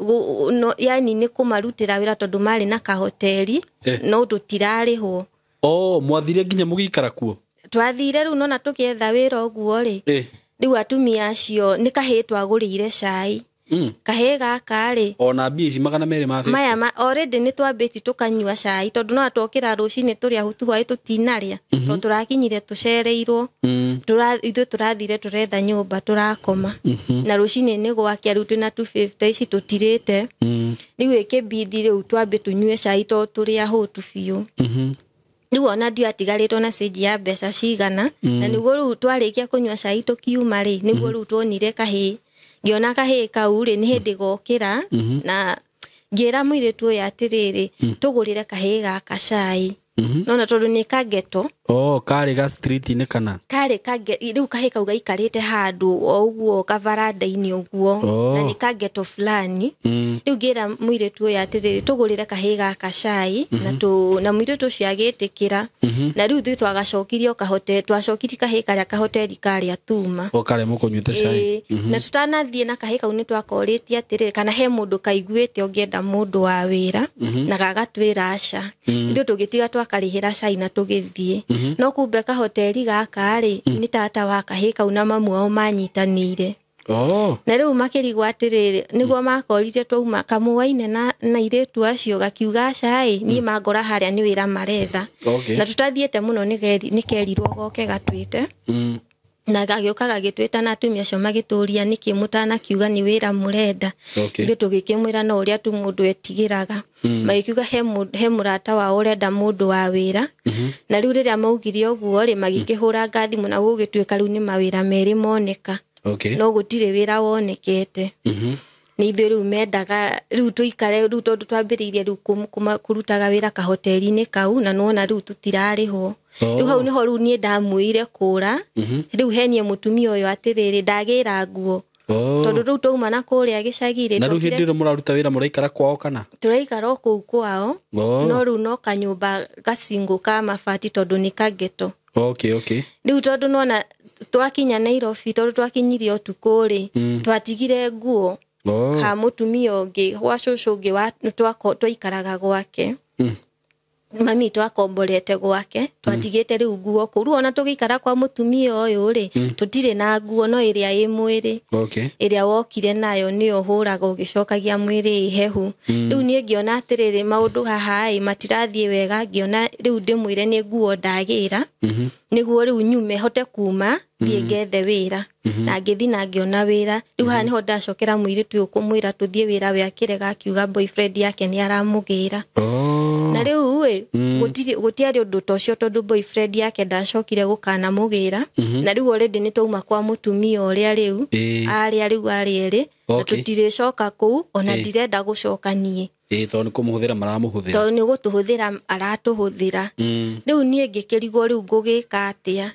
yani ni kumarutira wira tondu mari na kahoteli no tutirarihwo mwathire nginya mugikara kuo twathire riu nona tukietha wira oguo ri riu atumia acio ni kahitwa agurire cai kahe gaka ri ona bici magana mere ma maya already ni twambiti tukanyua cai tondu no atokira rucini turia hutu hwa tutinaria tondu turakinyire tucereirwo ithu turathire turetha nyumba turakoma na rucini ni gwakia riu twina 250 ici tutirite riu ikibidi riu twambe tunyue cai to turia hutu biu riu ona ndio atigaritwo na stage ya mbeca cigana na niguo riu twarikia kunyua cai tukiuma ri niguo riu tuonire kahe ngiona kahe kau ri ni hindi gokira na ngira mwiritu uyu atiriri tugurire kahe gaka cai nona tondu ni kageto kari ga street ni kana kari riu kahe kau gaikarite handu o uguo kavaranda-ini uguo na ni kageto fulani riu ngira mwiritu uyu atiriri tugurire kahe gaka cai na mwiritu ucio agitikira na riu thui twagacokirio kahoteli twacokirie kahe karia kahoteli karia tuma kare mukunyuite cai na tutanathie na kahe kau ni twakoritie atiriri kana he mundu kaiguite ongienda mundu wa wira na gagatwira aca ithu tugitiga twakarihira cai na tugithie no kumbe kahoteli gaka ri ni tata wa kahe kau na mamu ao manyitanire na riu makirigwa atiriri niguo makorire twauma kamuwaine na iritu acio gakiuga cai ni mangora haria ni wira maretha na tutathiete muno ni kerirwo goke gatwite na gagioka gagitwita na atumia acio magituria niki mutana kiuga ni wira murenda ithu tugikimwira no uria tu mundu etigiraga magikiuga he murata wa urenda mundu wa wira na riu riria maugire uguo ri magikihura ngathimu na gugitwika riu ni mawira meri moneka no gutire wira wonekete ni ithu riu mendaga riu tuikare riu tondu twambiriirie riu kurutaga wira kahoteli-ini kau na nuona riu tutirarihwo riu hau niho riu nie ndamwire kura riu henie mutumia uyu atiriri ndagira nguo tondu riu twauma na kuria gicagire na riu hindi iro muraruta wira muraikara kwao kana turaikara o kuu kwao no riu no kanyumba gacingu ka mabati tondu ni kageto riu tondu nona twakinya Nairobi tondu twakinyirie utuku ri twatigire nguo ha mutumia ungi gwa cucu ungi twaikaraga gwake mami twakomborete gwake twatigite riu nguo kuru ona tugikara kwa mutumia uyu ri tutire na nguo no iria i mwiri iria wokire nayo niyo huraga ugicokagia mwiri hehu riu nie ngiona atiriri maundu haha matirathie wega ngiona riu ndimwire ni nguo ndagira niguo riu nyume hote kuma thie ngethe wira na ngithi na ngiona wira riu haha niho ndacokera mwiritu uyu kumwira tuthie wira we akirega akiuga boyfriend yake ni aramugira na riu gutiari undu tocio tondu boyfriend yake ndacokire gukana mugira na riu already ni twauma kwa mutumia uria riu ari eri na tutiricoka kuu ona ndirenda gucoka nie tondu kumuhuthira maramuhuthira tondu ni gutuhuthira aratuhuthira riu nie ngikirigwo riu ngugika atia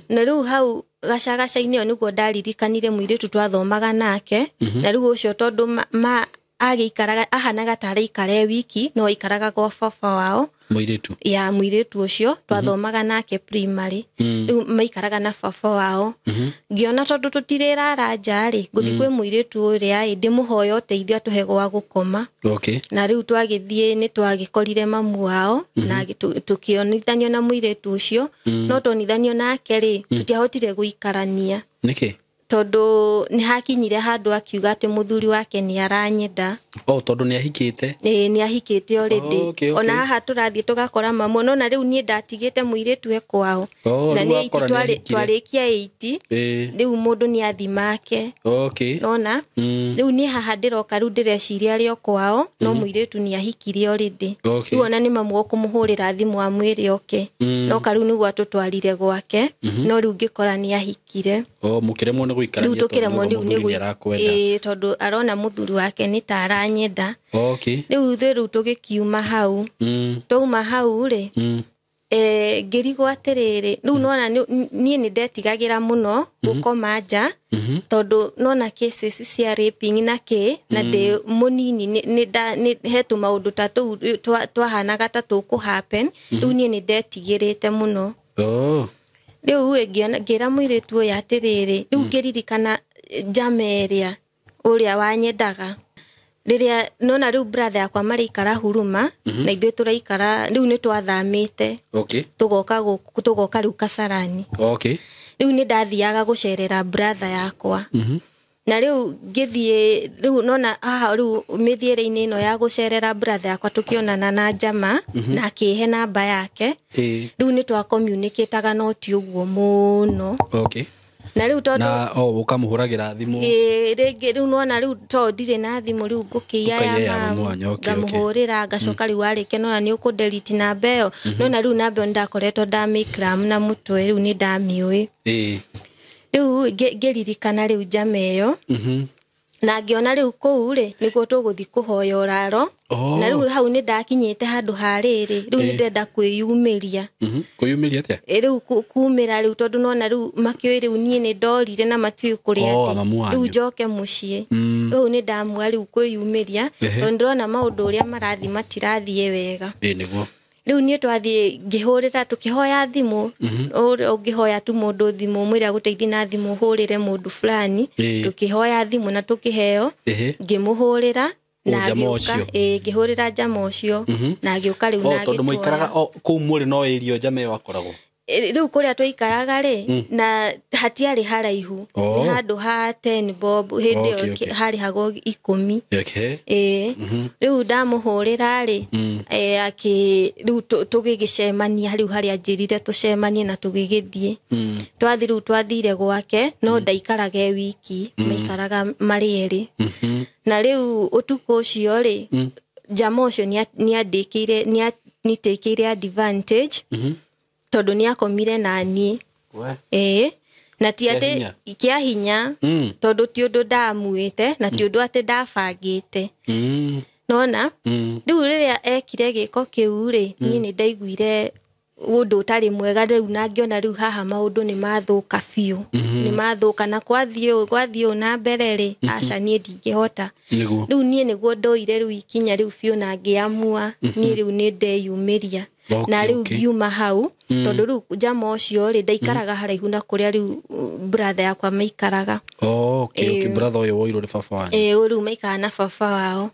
na riu hau gacagaca-inĩ ĩyo nĩguo ndaririkanire mũirĩtu twathomaga nake na rĩu ũcio tondũ agĩikaraga ahanaga tarĩ ikare wiki no ikaraga kwa baba wao mũirĩtu ũcio twathomaga nake primary rĩu maikaraga na baba wao ngĩona tondũ tũtirĩrara nja-rĩ ngũthiĩ kwĩ mũirĩtu ũrĩa ndĩmũhoya ũteithio atũhe gwa gũkoma na rĩu twagĩthiĩ nĩ twagĩkorire mamu wao na tũkĩonithanio na mũirĩtu ũcio no tonithanio nake-rĩ tũtiahotire gũikarania nĩkĩ tondũ nĩ hakinyire handũ akiuga atĩ mũthuri wake nĩ aranyenda tondũ nĩ ahikĩte nĩ ahikĩte already ona haha tũrathiĩ tũgakora mamu no na rĩu niĩ ndatigĩte mũirĩtu e kwao na nĩ 8 twarĩkia 8 rĩu mũndũ nĩ athimake nona rĩu niĩ haha ndĩroka rĩu ndĩreciria arĩ o kwao no mũirĩtu nĩ ahikire already rĩu ona nĩ mamu kũmũhũrĩra thimũ amwĩre oke no karĩu nĩguo atũtwarire gwake no rĩu ngĩkora nĩ ahikire mũkĩremwo nĩ gũikarania tondũ arona mũthuri wake nĩ ta aranyenda rĩu tũgĩkiuma hau twauma hau-rĩ ngĩrigwo atĩrĩrĩ rĩu nona niĩ nĩ ndetigagĩra mũno gũkoma nja tondũ nona cases cia raping na na ndĩ mũnini nĩ hetũ maũndũ ta tũu twahanaga ta tũkũ-happen rĩu niĩ nĩ ndetigĩrĩte mũno rĩu ngĩra mũirĩtu ũyũ atĩrĩrĩ rĩu ngĩririkana Jamelia ũrĩa wanyendaga rĩrĩa nona rĩu brother yakwa marĩikara Huruma na ithuĩ tũraikara rĩu nĩ twathamĩte tũgoka rĩu Kasarani rĩu nĩ ndathiaga gũcerera brother yakwa na rĩu ngĩthiĩ rĩu nona haha rĩu mĩthiĩre-inĩ ĩno ya gũcerera brother yakwa tũkĩonana na Jama na akĩhe namba yake rĩu nĩ twa-communicate-aga no ti ũguo mũno na rĩu tondũ na ũkamũhũragĩra thimũ rĩngĩ rĩu nona rĩu to ndirĩ na thimũ rĩu ngũkĩia ya mamu ngamũhũrĩra ngacoka rĩu warĩkia nona nĩ ũkũ-delete namba ĩyo nona rĩu namba ĩyo ndakoretwo ndamĩkram na mũtwe rĩu nĩ ndamĩũĩ rĩu ngĩririkana rĩu Jama ĩyo na ngĩona rĩu kũu-rĩ nĩguo tũgũthiĩ kũhoya ũraro na rĩu hau nĩ ndakinyĩte handũ harĩrĩ rĩu nĩ ndenda kwĩyumĩria kwĩyumĩria atĩa rĩu kumĩra rĩu tondũ nona rĩu makĩũĩ rĩu niĩ nĩ ndorire na matiũĩ kũrĩa atĩ rĩu njoke mũciĩ rĩu nĩ ndamua rĩu kwĩyumĩria tondũ ndĩrona maũndũ ũrĩa marathiĩ matirathiĩ wega nĩguo rĩu niĩ twathiĩ ngĩhũrĩra tũkĩhoya thimũ ũngĩhoya tu mũndũ thimũ mwĩra gũteithia na thimũ hũrĩre mũndũ fulani tũkĩhoya thimũ na tũkĩheo ngĩmũhũrĩra na ngĩhũrĩra Jama ũcio na agĩũka rĩu na tondũ mũikaraga kũu mũrĩ no ĩrio Jama ĩyo akoragwo rĩu kũrĩa tũikaraga-rĩ na hatiarĩ haraihu nĩ handũ ha 10 bob hĩndĩ ĩyo harĩhagwo 10 rĩu ndamũhũrĩra-rĩ rĩu tũgĩgĩcemania rĩu harĩa njĩrire tũcemanie na tũgĩgĩthiĩ twathiĩ rĩu twathire gwake no ndaikaraga wiki maikaraga marĩ erĩ na rĩu ũtukũ ũcio-rĩ Jama ũcio nĩ anyitĩkĩire advantage tondũ nĩ akomire na niĩ na ti atĩ kĩa hinya tondũ ti ũndũ ndamuĩte na ti ũndũ atĩ ndabangĩte nona rĩu rĩrĩa ekire gĩko kĩu-rĩ niĩ nĩ ndaiguire ũndũ ũtarĩ mwega rĩu na ngĩona rĩu haha maũndũ nĩ mathũka biũ nĩ mathũka na gwathiĩ na mbere-rĩ aca niĩ ndingĩhota rĩu niĩ nĩguo ndoire rĩu ikinya rĩu biũ na ngĩamua niĩ rĩu nĩ ndeyumĩria na rĩu ngiuma hau tondũ rĩu Jama ũcio-rĩ ndaikaraga haraihu na kũrĩa rĩu brother yakwa maikaraga brother ũyũ woirwo nĩ baba wanyu rĩu maikaraga na baba wao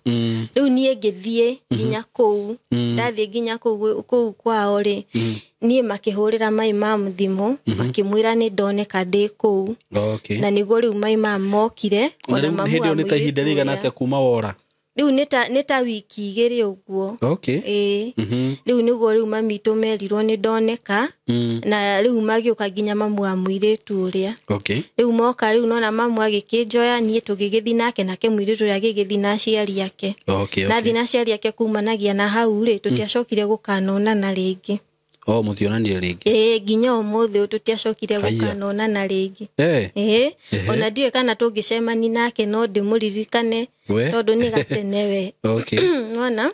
rĩu niĩ ngĩthiĩ nginya kũu ndathiĩ nginya kũu kwao-rĩ niĩ makĩhũrĩra my mom thimũ makĩmwĩra nĩ ndoneka ndĩ kũu na nĩguo rĩu my mom mokire ona mamu hĩndĩ ĩyo nĩ ta ihinda rĩigana atĩa kuma wora rĩu nĩ ta wiki igĩrĩ ũguo rĩu nĩguo rĩu mamitũ merirwo nĩ ndoneka na rĩu magĩũka nginya mamu wa mũirĩtu ũrĩa rĩu moka rĩu nona mamu agĩkĩnjoya niĩ tũgĩgĩthiĩ nake mũirĩtu ũrĩa agĩgĩthiĩ na aciari ake nathiĩ na aciari ake kumanagia na hau-rĩ tũtiacokire gũkanonana rĩngĩ mũtionanire rĩngĩ nginya ũmũthĩ tũtiacokire gũkanonana rĩngĩ ona ndiũĩ kana tũngĩcemani nake no ndĩmũririkane tondũ nĩ gatene we nona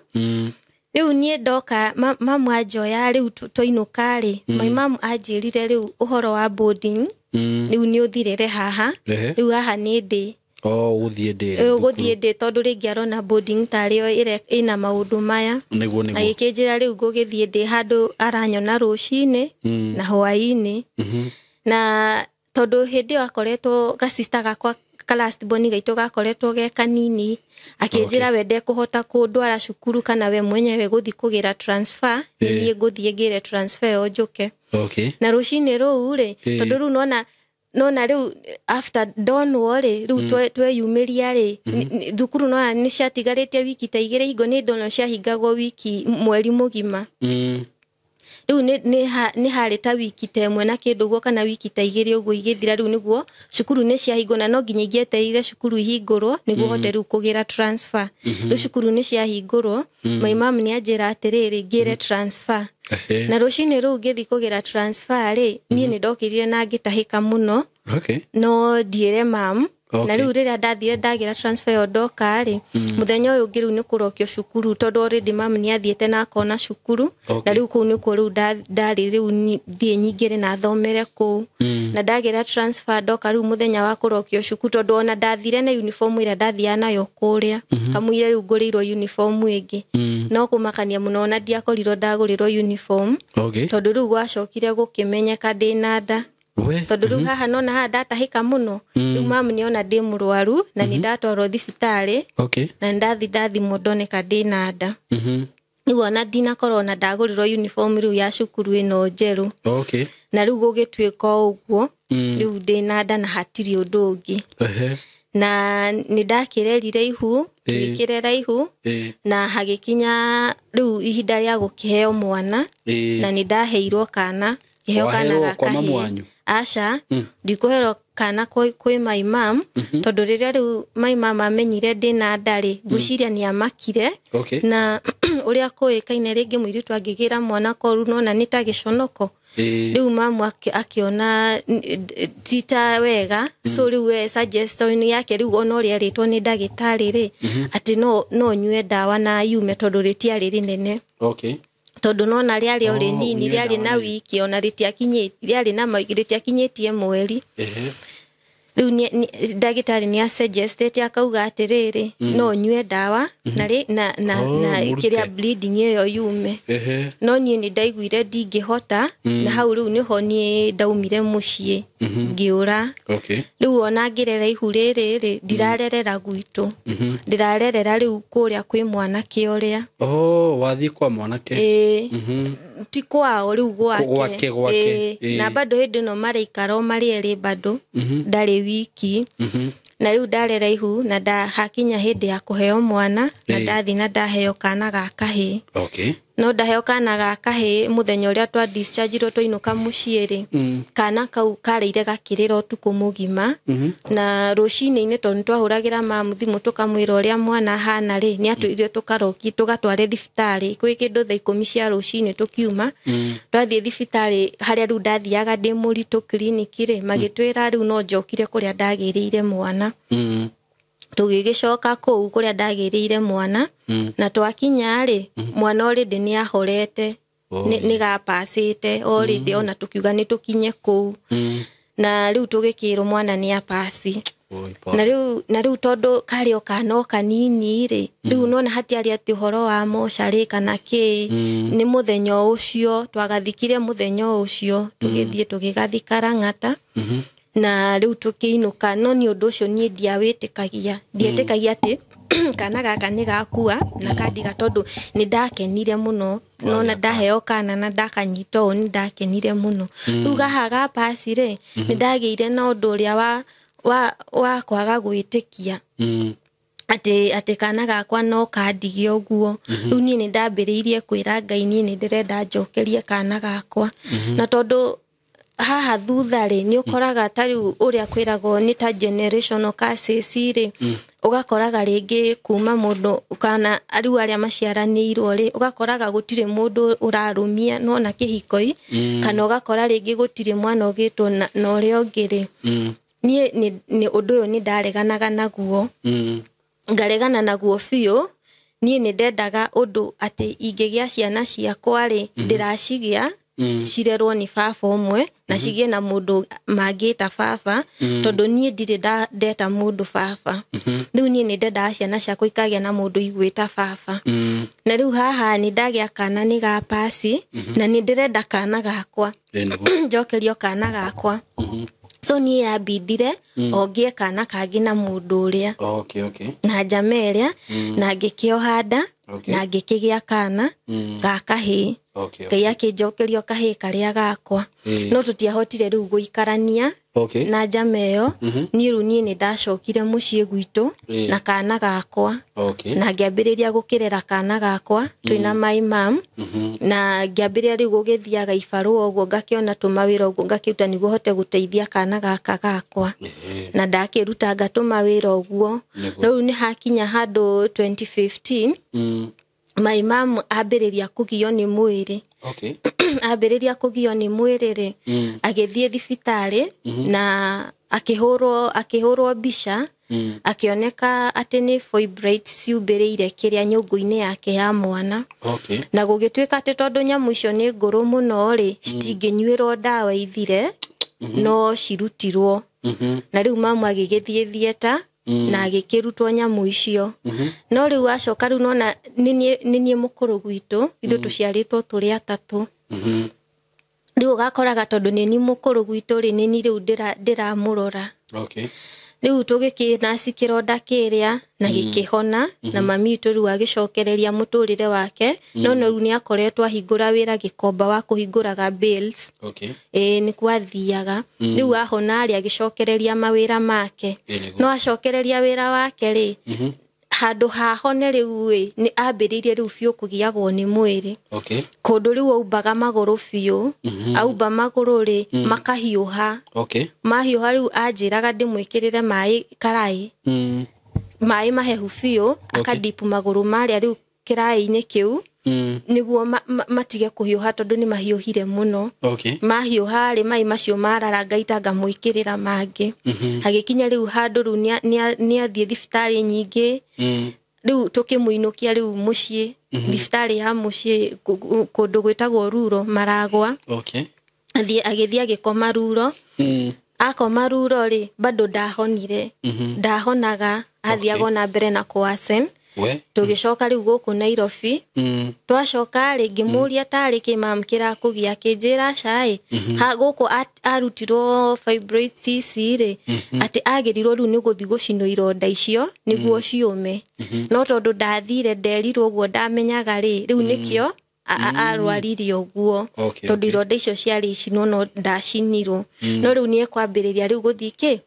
riu nie ndoka mamu anjoya riu twainũka ri my mom anjirire riu uhoro wa boarding riu ni uthirire haha riu haha ni ndi guthie ndi tondu ringi arona boarding tario ina maundu maya agikinjira riu gugithie ndi handu aranyona rucini na hwaini na tondu hindi akoretwo gasista gakwa last born gaitu gakoretwo ge kanini akinjira wende kuhota kundwara cukuru kana we mwenyewe guthi kugira transfer ni guthie ngire transfer ojuke na rucini ruu ri tondu ru nona riu after dawn wore riu tweyumiria ri thukuru nona ni ciatigaritie wiki ta igire hingo ni ndono ciahingagwo wiki mweri mugima riu ni hari ta wiki ta imwe na kindu guo kana wiki ta igire uguo igithira riu niguo cukuru ni ciahingwo na no nginya ingieterire cukuru ihingurwo niguo hote riu kugira transfer riu cukuru ni ciahingurwo my mom ni anjira atiriri ngire transfer na rucini ruu ngithi kugira transfer ri nie ni ndokirire na ngitahika muno no ndiire mam na riu riria ndathire ndagira transfer yo ndoka ri muthenya uyu ngiru ni kurokio cukuru tondu already mam ni athiete na akona cukuru na riu kuu ni ku riu ndari riu thie nyingire na thomere kuu na ndagira transfer ndoka riu muthenya wa kurokio cukuru tondu ona ndathire na uniform ira ndathia nayo kuria kamuire riu ngurirwo uniform ingi no kumakania muno na ndiakorirwo ndagurirwo uniform tondu riu gwacokire gukimenyeka ndina nda tondu riu haha nona haha ndatahika muno riu mam ni ona ndi murwaru na ni ndatwarwo thibitari na ndathi ndoneka ndina nda riu ona ndinakorwo na ndagurirwo uniform riu ya cukuru ino njeru na riu gugituika uguo riu ndina nda na hatiri undu ungi na ni ndakirerire ihu twikirera ihu na hagikinya riu ihinda ria gukiheo mwana na ni ndaheirwo kana kiheo kana gakahe aca ndikuherwo kana kwi my mom tondu riria riu my mom amenyire ndina ndari guciria ni amakire na uria kuikaine ringi muiritu angigira mwana koru nona ni ta giconoko riu mamu akiona tita wega so riu suggestion yake riu ona uria ritwo ni ndagitari ri ati no nyue dawa na yume tondu ritiari rinene tondu nona riari ori nini riari na wiki ona ritiakinyitie mweri riu ndagitari ni suggested akauga atiriri no nyue dawa na kiria bleeding iyo yume no nie ni ndaiguire ndingihota na hau riu niho nie ndaumire mucii ngiura riu ona ngirera ihu riri ndirarerera gwitu ndirarerera riu kuria kwi mwanake uria wathii kwa mwanake ti kwao riu gwake na bado hindi no maraikaro mari eri bado ndari wiki na riu ndarera ihu na hakinya hindi ya kuheo mwana na ndathi na ndaheo kana gakahe no ndaheo kana gakahe muthenya uria twa discharge ro twinuka muciiri kana kau kareire gakirira utuku mugima na rucini ine tondu twahuragira mamu thimu tukamwira uria mwana hana ri ni atwire tukaroki tugatware thibitari kwi kindu thaa 10 cia rucini tukiuma twathie thibitari haria riu ndathiaga ndi muritu clinic ri magitwira riu no njokire kuria ndagiriire mwana tugigicoka kuu kuria ndagiriire mwana na twakinya ri mwana already ni ahorete ni gapasite already ona tukiuga ni tukinye kuu na riu tugikirwo mwana ni apasi na riu tondu kario kana kanini ri riu nona hatiari ati horo wa mochari kana ki ni muthenya ucio twagathikire muthenya ucio tugithie tugigathikara ngata na riu tukiinuka no ni undu ucio nie ndiawitikagia ati kana gaka ni gakua na kandiga tondu ni ndakenire muno nona ndaheo kana na ndakanyito ni ndakenire muno riu gahaga pasi ri ni ndageire na undu uria wa kwaga gwitikia ati kana gakwa no kandige uguo riu nie ni ndambiriirie kwira Ngai nie ni ndirenda njokerie kana gakwa na tondu haha thutha ri ni ukoraga tari uria kwirago ni ta generational curses ri ugakoraga ringi kuma mundu kana ariu aria maciaranirwo ri ugakoraga gutire mundu urarumia no na kihikoi kana ugakora ringi gutire mwana ugitwo na uria ungiri ni undu uyu ni ndareganaga naguo ngaregana naguo biu niĩ nĩ ndendaga ũndũ atĩ ingĩgĩa ciana ciakwa rĩ ndĩracigia cirerwo nĩ baba ũmwe na cigie na mũndũ mangĩta baba tondũ niĩ ndirĩ ndeta mũndũ baba rĩu niĩ nĩ ndendaga ciana ciakwa ikagĩa na mũndũ igwĩta baba na rĩu haha nĩ ndagĩa kana nĩ ga pasi na nĩ ndĩrenda kana gakwa njokerio kana gakwa so niĩ yambindire ongie kana kangĩ na mũndũ ũrĩa na njameria na ngĩkĩoha nda na ngĩkĩgĩa kana ga kahĩĩ Ngai akĩnjokerio kahĩĩ karĩa gakwa no tũtiahotire rĩu gũikarania na njama ĩyo niĩ rĩu niĩ nĩ ndacokire mũciĩ gwitũ na kana gakwa na ngĩambĩrĩria gũkĩrera kana gakwa twĩna my mom na ngĩambĩrĩria rĩu gũgĩthiaga ibarũa ũguo ngakĩona tũmawĩra ũguo ngakĩruta nĩguo hote gũteithia kana gaka gakwa na ndakĩruta ngatũma wĩra ũguo rĩu nĩ hakinya handũ 2015 my mom ambĩrĩria kũgio nĩ mwĩrĩ ambĩrĩria kũgio nĩ mwĩrĩ rĩ agĩthiĩ thibitarĩ na akĩhũrwo mbica akĩoneka atĩ nĩ fibroids ciumbĩrĩire kĩrĩa nyũngũ-inĩ yake ya mwana na gũgĩtuĩka atĩ tondũ nyamũ icio nĩ ngũrũ mũno rĩ citingĩnyuĩrwo ndawa ithire no cirutirwo na rĩu mama agĩgĩthiĩ thieta na agĩkĩrutwo nyamũ icio no rĩu acoka rĩu nona nĩ mũkũrũ gwitũ ithuĩ tũciarĩtwo tũrĩ atatũ rĩu ũgakoraga tondũ nĩ mũkũrũ gwitũ rĩ nĩ rĩu ndĩramũrora rĩu tũgĩkĩnaci kĩronda kĩrĩa na gĩkĩhona na mami witũ rĩu agĩcokereria mũtũrĩre wake no rĩu nĩ akoretwo ahingũra wĩra gĩkomba wa kũhingũraga bills nĩ kwathiaga rĩu ahona rĩ agĩcokereria mawĩra make no acokereria wĩra wake rĩ handũ hahone rĩu nĩ ambĩrĩirie rĩu biũ kũgiagwo nĩ mwĩrĩ kũndũ rĩu aumbaga magũrũ biũ aumba magũrũ rĩ makahiũha mahiũha rĩu anjĩraga ndĩmwĩkĩrĩre maĩ karaĩ maĩ mahehu biũ akadipu magũrũ marĩa rĩu kĩraĩ-inĩ kĩu nĩguo matige kũhiũha tondũ nĩ mahiũhire mũno mahiũha rĩ maĩ macio marara ngaita ngamwĩkĩrĩra mangĩ hagĩkinya rĩu handũ rĩu nĩ athiĩ thibitarĩ nyingĩ rĩu tũkĩmũinũkia rĩu mũciĩ thibitarĩ ya mũciĩ kũndũ gwĩtagwo Ruro Maragwa agĩthiĩ agĩkoma Ruro akoma Ruro rĩ bado ndahonaga athiaga na mbere na kũasen tũgĩcoka rĩu gũkũ Nairobi twacoka rĩ ngĩmũria tarĩ kĩ mam kĩrakũgia kĩnjĩra caĩ ha gũkũ arutirwo fibroids ici rĩ atĩ agĩrirwo rĩu nĩ gũthiĩ gũcinwo ironda icio nĩguo ciũme no tondũ ndathire nderirwo ũguo ndamenyaga rĩ rĩu nĩkĩo arwarire ũguo tondũ ironda icio ciarĩ icinwo no ndacinirwo no rĩu nĩ ekwambĩrĩria rĩu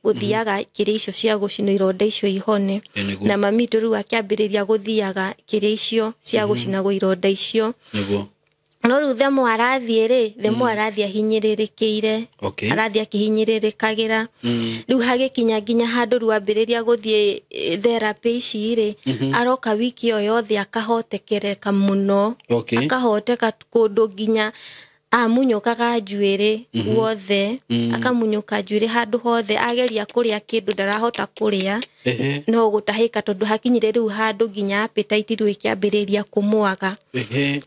gũthiaga kĩrĩa icio cia gũcinwo ironda icio ihone na mami witũ rĩu akĩambĩrĩria gũthiaga kĩrĩa icio cia gũcinagwo ironda icio no rĩu themo arathiĩ ahinyĩrĩrĩkĩire arathiĩ akĩhinyĩrĩrĩkagĩra rĩu hagĩkinya nginya handũ rĩu ambĩrĩria gũthiĩ therapy ici rĩ aroka wiki ĩyo yothe akahotekereka mũno akahoteka kũndũ nginya amunyũkaga njuĩrĩ guothe akamunyũka njuĩrĩ handũ hothe ageria kũrĩa kĩndũ ndarahota kũrĩa no gũtahĩka tondũ hakinyire rĩu handũ nginya appetite rĩu ĩkĩambĩrĩria kũmwaga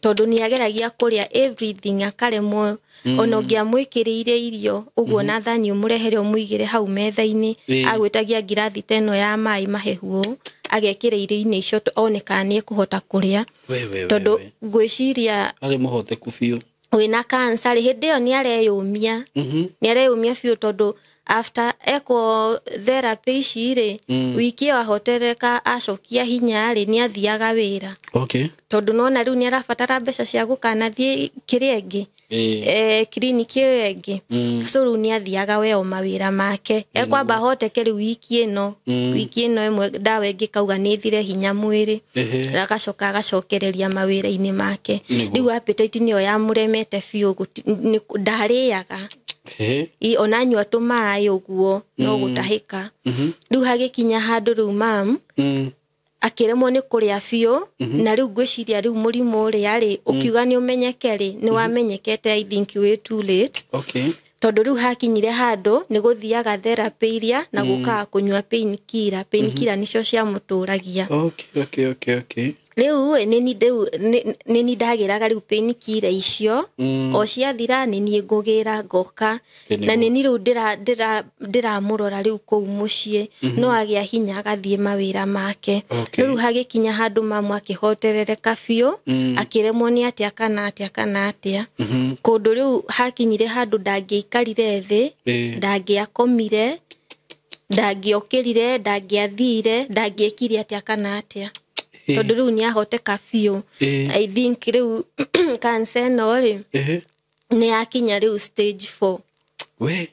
tondũ nĩ ageragia kũrĩa everything akaremwo ona ũngĩamwĩkĩrĩire irio ũguo na thani ũmũrehere ũmũigĩre hau metha-inĩ agwĩtagia ngirathi teno ya maĩ mahehu agekĩra irio-inĩ icio oneka nĩ ekũhota kũrĩa tondũ ngwĩciria arĩ mũhoteku biũ wĩna cancer hĩndĩ ĩyo nĩ areyũmia biũ tondũ after eco therapy ici rĩ wiki ĩyo ahotereka acokia hinya rĩ nĩ athiaga wĩra tondũ nona rĩu nĩ arabatara mbeca cia gũkanathiĩ kĩrĩa ĩngĩ kliniki ĩyo ĩngĩ so rĩu nĩ athiaga we o mawĩra make ekwamba ahoteke rĩu wiki ĩno ĩmwe ndawa ĩngĩ kauga nĩ thire hinya mwĩrĩ agacoka agacokereria mawĩra-inĩ make rĩu appetite nĩyo yamũremete biũ ndarĩaga ona nyua tũmaĩ ũguo no gũtahĩka rĩu hagĩkinya handũ rĩu mam akĩremwo nĩ kũrĩa biũ na rĩu ngwĩciria rĩu mũrimũ ũrĩa rĩ ũkiuga nĩ ũmenyeke rĩ nĩ wamenyekete I think way too late tondũ rĩu hakinyire handũ nĩ gũthiaga therapy iria na gũkaga kũnyua painkiller nĩcio ciamũtũragia Riu nini ndagiraga riu pain killer icio o ciathira nini ngugira ngoka na nini riu ndiramurora riu kou mucii no agia hinya agathie mawira make riu hagikinya handu mamu akihoterereka biu akiremwo ni atia kana atia kundu riu hakinyire handu ndangiikarire thi ndangiakomire ndangiokirire ndangiathire ndangiekire atia kana atia tondu riu ni ahoteka biu I think riu cancer no ri ni akinya riu stage 4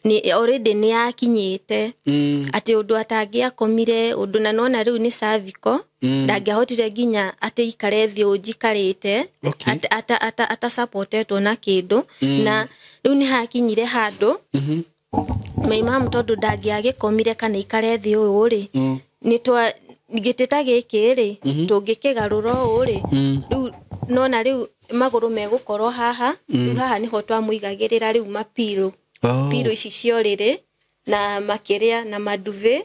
ni already ni akinyite ati undu atangiakomire undu na nona riu ni cervical ndangiahotire ginya ati ikare thi unjikarite ata supported na kindu na riu ni hakinyire handu my mom tondu ndangiagikomire kana ikare thi uyu ri ni twa gitita giki ri tungikigarura uri riu nona riu maguru megukorwo haha riu haha niho twamuigagirira riu mapiro piro ici ciorire na makiria na maduve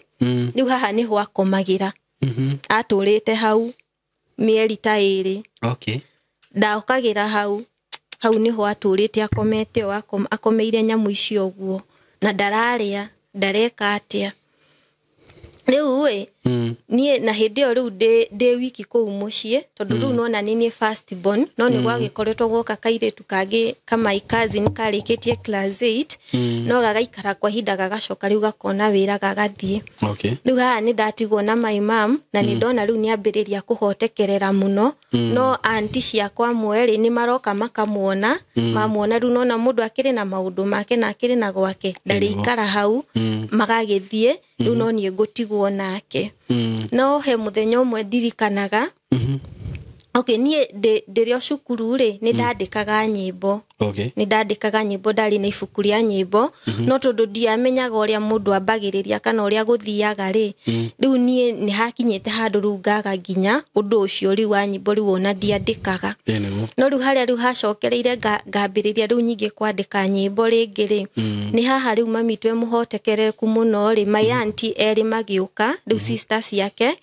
riu haha niho akomagira aturite hau mieri ta iri ndaokagira hau niho aturite akomete akomeire nyamu icio guo na ndararia ndareka atia riu nie na hindi o riu de wiki kou mucii tondu riu nona nini first born no ni gwagikoretwo goka kairetu kage kama cousin karikitie class 8 no gagaikara kwa hinda gagacoka riu gakona wira gagathie riu haha ni ndatigwo na my mom na ni ndona riu ni ambiriria kuhotekerera muno no aunti ciakwa mweri ni maroka makamuona mamuona riu nona mundu akiri na maundu make na akiri na gwake ndarikara hau magagithie riu no ni ngutigwo nake no he muthenya umwe ndirikanaga nie ndirio cukuru ri ni ndandikaga nyimbo ni ndandikaga nyimbo ndari na ibuku ria nyimbo no tondu ndiamenyaga uria mundu ambagiriria kana uria guthiaga ri riu nie ni hakinyite handu riu ngaga ginya undu ucio riu wa nyimbo riu ona ndiandikaga no riu haria riu hacokereire ngambiriria riu nyingi kwandika nyimbo ringi ri ni haha riu mami twe muhotekereku muno ri my auntie eri magiuka riu sisters yake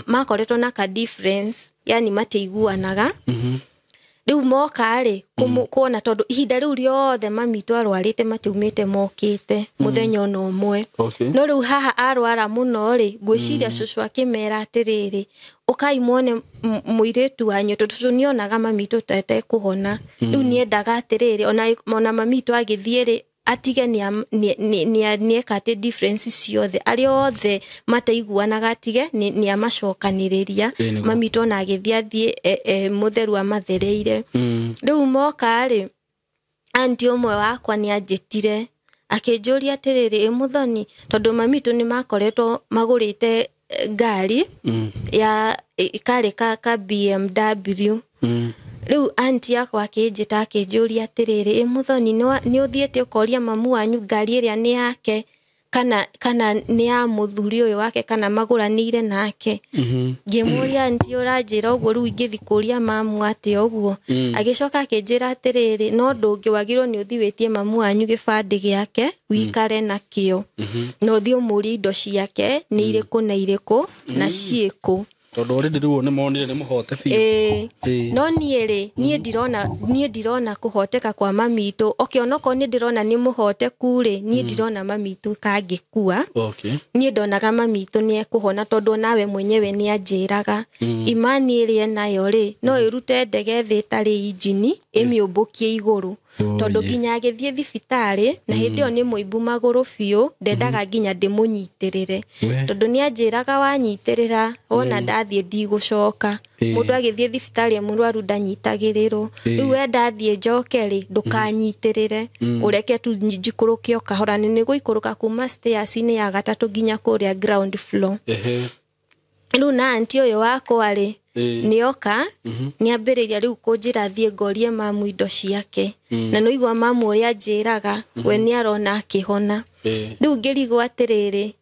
makoretwo na ka difference yani mateiguanaga riu moka ri kuona tondu ihinda riu riothe mami twarwarite matumite mokite muthenya no umwe no riu haha arwara muno ri ngwiciria cucu akimera atiriri ukai muone muiretu wanyu tondu nionaga mami tutete kuhona riu niendaga atiriri ona mami twagithie ri atige ni ekate difference ciothe ari othe mateiguanaga atige ni amacokaniriria mami tona agithia mutheru amathereire riu moka ri anti umwe wakwa ni anjitire akinjuria atiriri muthoni tondu mami tu ni makoretwo magurite ngari ya kare ka BMW riu aunti yakwa akinjita akinjuria atiriri muthoni ni uthiete ukoria mamu wanyu ngari iria ni yake kana ni ya muthuri uyu wake kana maguranire nake ngimuria aunti uranjira uguo riu ingithikuria mamu ati uguo agicoka akinjira atiriri no ndungiwagirwo ni uthiwetie mamu wanyu gibandi giake wikare nakio no uthi umuri indo ciake ni iriku na iriku na ciiku tondu already riu ni monire ni muhote biu no nie ndirona kuhoteka kwa mamitu onoko ni ndirona ni muhote kure nie ndirona mamitu kangikua nie ndonaga mamitu ni ekuhona tondu nawe mwenyewe ni anjiraga imani iri nayo ri no irute ndege thi tari injini imiumbukie iguru tondu ginya agithie thibitari na hindi o ni muibu maguru biu ndendaga ginya ndimunyitirire tondu ni anjiraga wanyitirira wona ndathie ndigucoka mundu agithie thibitari murwaru ndanyitagirirwo riu ndathie njokeri ndukanyitirire ureke tu njikuruke okahora ni guikuruka kuma stairs ni ya gatatu ginya kuria ground floor riu na aunti uyu wakwa ri nioka ni ambiriria riu kunjira thie ngorie mamu indo ciake na no igwa mamu uria njiraga we ni arona akihona riu ngirigwo atiriri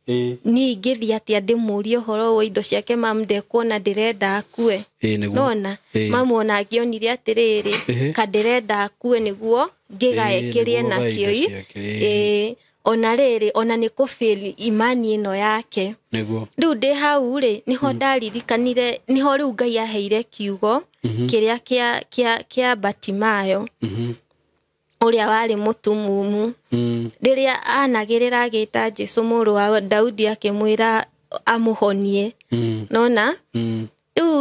ni ngithia atia ndimurie uhoro wa indo ciake mamu ndekuona ndirenda akue nona mamu ona angionire atiriri kandirenda akue niguo ngigaekirie nakio ona riri ona ni kufeel imani ino yake niguo riu ndi hau ri niho ndaririkanire niho riu Ngai aheire kiugo kiria kia Batimayo uria wari mutumumu riria anagirira agita Jesu muru wa Daudi akimwira amuhonie nona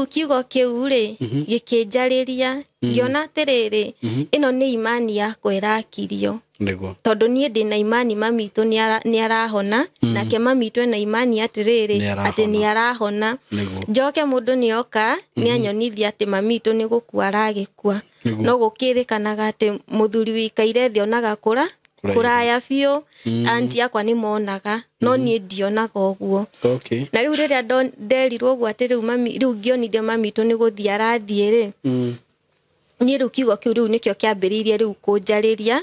kiugo kiu ri gikinjariria ngiona tiriri ino ni imani yakwa irakirio niguo tondu nie ndina imani mamitu ni arahona nake mamitu ena imani atiriri ati ni arahona njoke mundu nioka ni anyonithia ati mamitu ni gukua aragikua no gukirikanaga ati muthuri wikaire thi onaga kuraya biu anti akwa ni monaga no nie ndionaga uguo na riu riria nderirwo uguo ati riu ngionithia mamitu ni guthia arathie ri ni riu kiugo kiu riu nikio kiambiririe riu kunjariria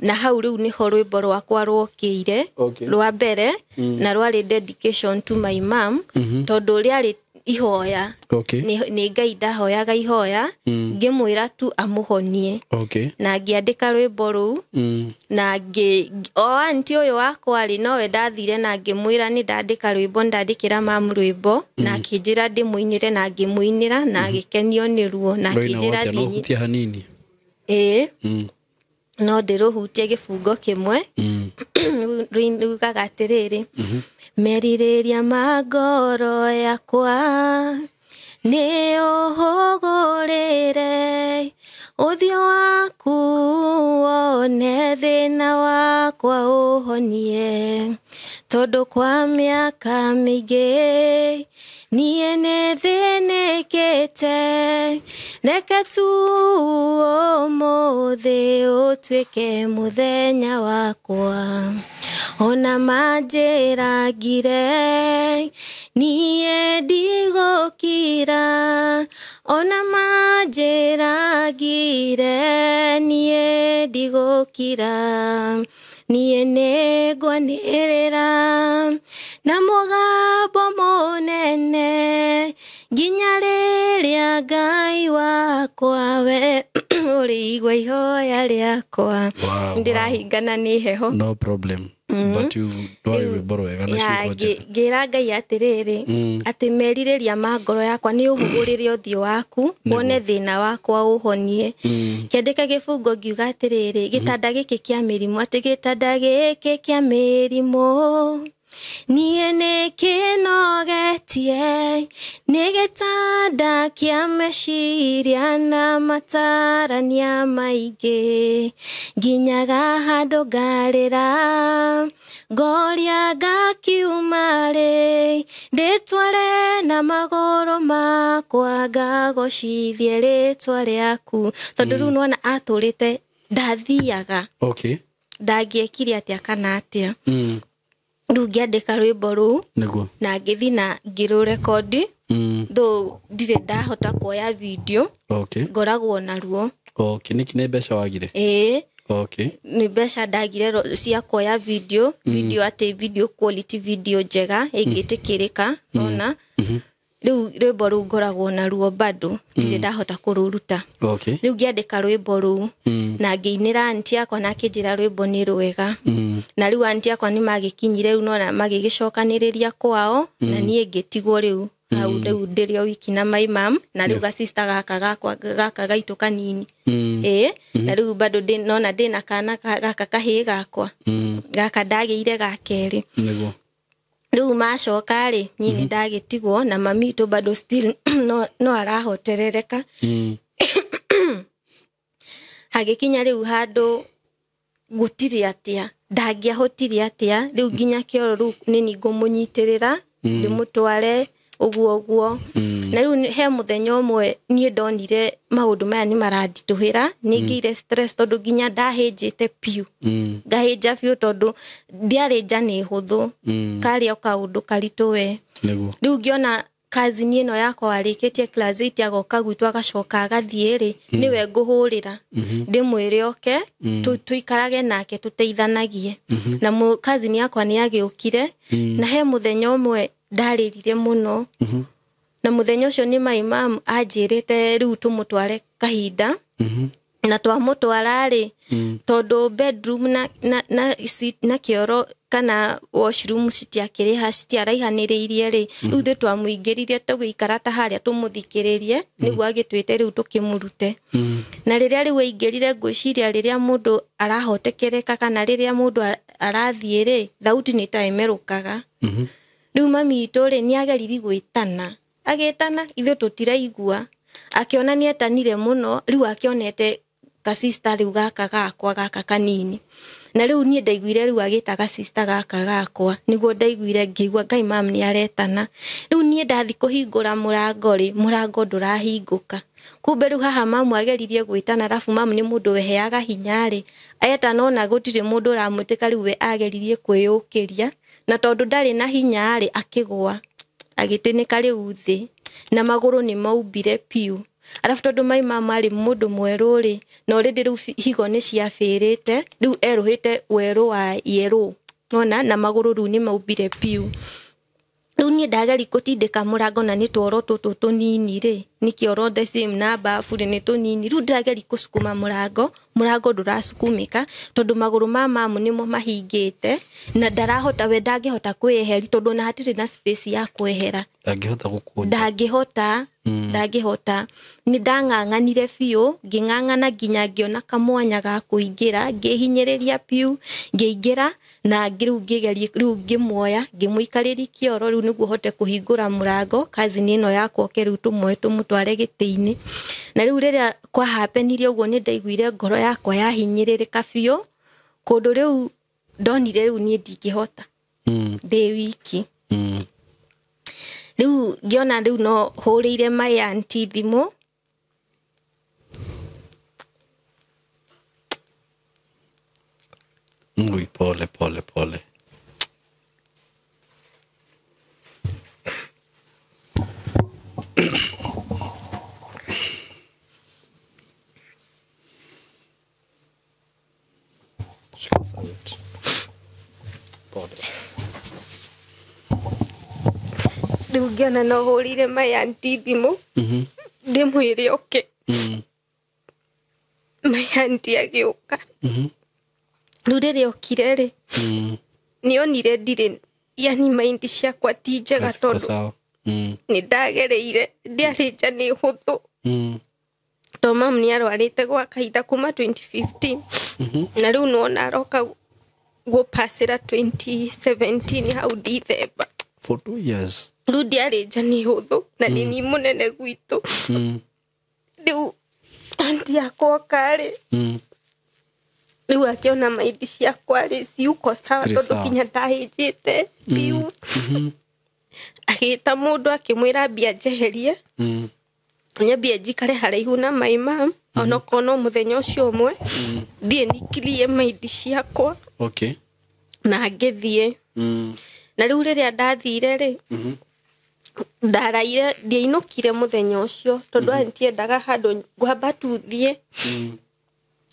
na hau riu niho rwimbo rwakwa rwokire rwa mbere na rwari dedication to my mom tondu riari ihoya ni Ngai ndahoyaga ihoya ngimwira tu amuhonie na ngiandika rwimbo ruu na anti uyu wakwa ri nowe ndathire na ngimwira ni ndandika rwimbo ndandikira mamu rwimbo na akinjira ndimuinire na ngimuinira na agikenio ni ruo na akinjira thinya hanini no ndiruhutie gibungo kimwe rugaga atiriri meririria magoro yakwa ni uhugurire uthio waku one thina wakwa uhonie tondu kwa miaka mingi nie ne thinekete reke tu umuthi utwike muthenya wakwa ona manjiragire nie ndigukira ona manjiragire nie ndigukira nie negwanirira na mugambo munene nginya riria Ngai wakwa we uri igwa ihoya riakwa ndirahingana ni heho no problem but you do borrow wega na ciugo ngira Ngai atiriri ati meririria magoro yakwa ni uhugurire uthio waku wone thina wakwa uhonie kiandika gibungo ngiuga atiriri gitanda giki kia mirimu ati gitanda giki kia mirimu nie ne kinogetie ni gitanda kia meciria na matarania maingi nginyaga handu ngarira ngoria ngakiumare nditware na magoro makwa ngagocithie ritwa riaku tondu riu nona aturite ndathiaga ndangiekire atia kana atia riu ngiandika rwimbo ruu na ngithi na ngirurekodi though ndire ndahota kuoya video ngoragwo na ruo niki ni mbeca wagire ni mbeca ndagire cia kuoya video ati video quality video njega ingitikirika ona riu rwimbo ruu ngoragwo na ruo bado ndire ndahota kururuta riu ngiandika rwimbo ruu na ngiinira anti akwa na akinjira rwimbo ni rwega na riu anti akwa ni magikinyire riu nona magigicokaniriria kwao na nie ngitigwo riu hau riu ndirio wiki na my mom na riu ga sister gaka gaitu kanini na riu bado nona ndina kana gaka kahii gakwa gaka ndagiire gakeri riu macoka ri nyini ndagitigwo na mamitu bado still no arahoterereka hagikinya riu handu gutiri atia ndangiahotiri atia riu nginya kioro riu nini ngumunyitirira ndimutware uguo na riu he muthenya umwe nie ndonire maundu maya ni marandituhira ningire stress tondu nginya ndahinjite piu ngahinja piu tondu ndiari nja ni huthu kari o kaundu karitu we riu ngiona kazi ni ino yakwa arikitie class 8 agoka gwitu agacoka agathie ri niwe nguhurira ndimwire oke tuikarage nake tuteithanagie na kazi ni yakwa ni agiukire na he muthenya umwe ndaririre muno na muthenya ucio ni my mom ajirite riu tumutware kahinda na twamũtwara rĩ tondũ bedroom na kioro kana washroom citiaraihanĩrĩirie rĩ rĩu thĩ twamũingĩrire tũgĩikara ta harĩa tũmũthikĩrĩrie nĩguo agĩtwĩte rĩu tũkĩmũrute na rĩrĩa rĩu aingĩrire ngwĩciria rĩrĩa mũndũ arahotekereka kana rĩrĩa mũndũ arathiĩ rĩ thauti nĩ ta ĩmerũkaga rĩu mami witũ rĩ nĩageririe gwĩtana agĩtana ithuĩ tũtiraigua akĩona nĩetanire mũno rĩu akĩonete ka sister rĩu gaka kanini na rĩu niĩ ndaiguire rĩu agĩtaga sister gaka gakwa nĩguo ndaiguire ngĩigua Ngai mam nĩaretana rĩu niĩ ndathi kũhingũra mũrango ndũrahingũka kumbe rĩu haha mamu ageririe gwĩtana arabu mamu nĩ mũndũ weheaga hinya rĩ etana ona gũtirĩ mũndũ ũramwĩtĩka rĩu we ageririe kwĩyũkĩria na tondũ ndarĩ na hinya rĩ akĩgũa agĩtĩnĩka rĩu thĩ na magũrũ nĩ maumbire piu arabu tondũ mamu arĩ mũndũ mwerũ rĩ na already rĩu higo nĩ ciabĩrĩte rĩu erũhĩte werũ wa yellow ona na magũrũ rĩu nĩ maumbire piu rĩu niĩ ndageri gũtindĩka mũrango na nĩ tworo tũtũ tũnini rĩ nĩ kĩoro the same na babu nĩ tũnini rĩu ndageri gũcukuma mũrango ndũracukumĩka tondũ magũrũ ma mamu nĩmo mahingĩte na ndangĩhota kwĩeheri tondũ na hatirĩ na space ya kwehera ndangĩhota nĩ ndang'ang'anire biũ ngĩng'ang'ana nginya ngĩona kamwanya ga kũingĩra ngĩhinyĩrĩria piu ngĩingĩra na rĩu ngĩgeria rĩu ngĩmuoya ngĩmũikarĩria kĩoro rĩu nĩguo hote kũhingũra mũrango cousin ĩno yakwa rĩu tũmũtware gĩtĩ-inĩ na rĩu rĩrĩa kwa hapenirie ũguo nĩ ndaiguire ngoro yakwa yahinyĩrĩrĩka biũ kũndũ rĩu ndonire rĩu niĩ ndingĩhota ndĩ wiki rĩu ngĩona rĩu no hũrĩire my auntie thimũ pole rĩu ngĩona no hũrĩire my auntie thimũ ndĩmwĩre oke my auntie agĩũka rĩu rĩrĩa okire rĩ nĩonire ndirĩ yani mind ciakwa ti njega tondũ nĩ ndagereire ndiarĩ nja nĩ hũthũ tondũ mamu nĩarwarĩte gwa kahinda kuma 2015 na rĩu nona aroka gũpacĩra 2017 hau December for 2 years rĩu ndiarĩ nja nĩ hũthũ na nĩ niĩ mũnene gwitũ rĩu auntie yakwa oka-rĩ rĩu akĩona maindi ciakwa rĩ ciuko sawa tondũ kinya ndahĩnjĩte biũ agĩta mũndũ akĩmwĩra ambia njeherie nyambie njikare haraihu na my mom onokorwo no mũthenya ũcio ũmwe thiĩ nikirie maindi ciakwa na ngĩthiĩ na rĩu rĩrĩa ndathire rĩ ndaraire ndiainũkire mũthenya ũcio tondũ antiendaga handũ ngwamba tuthiĩ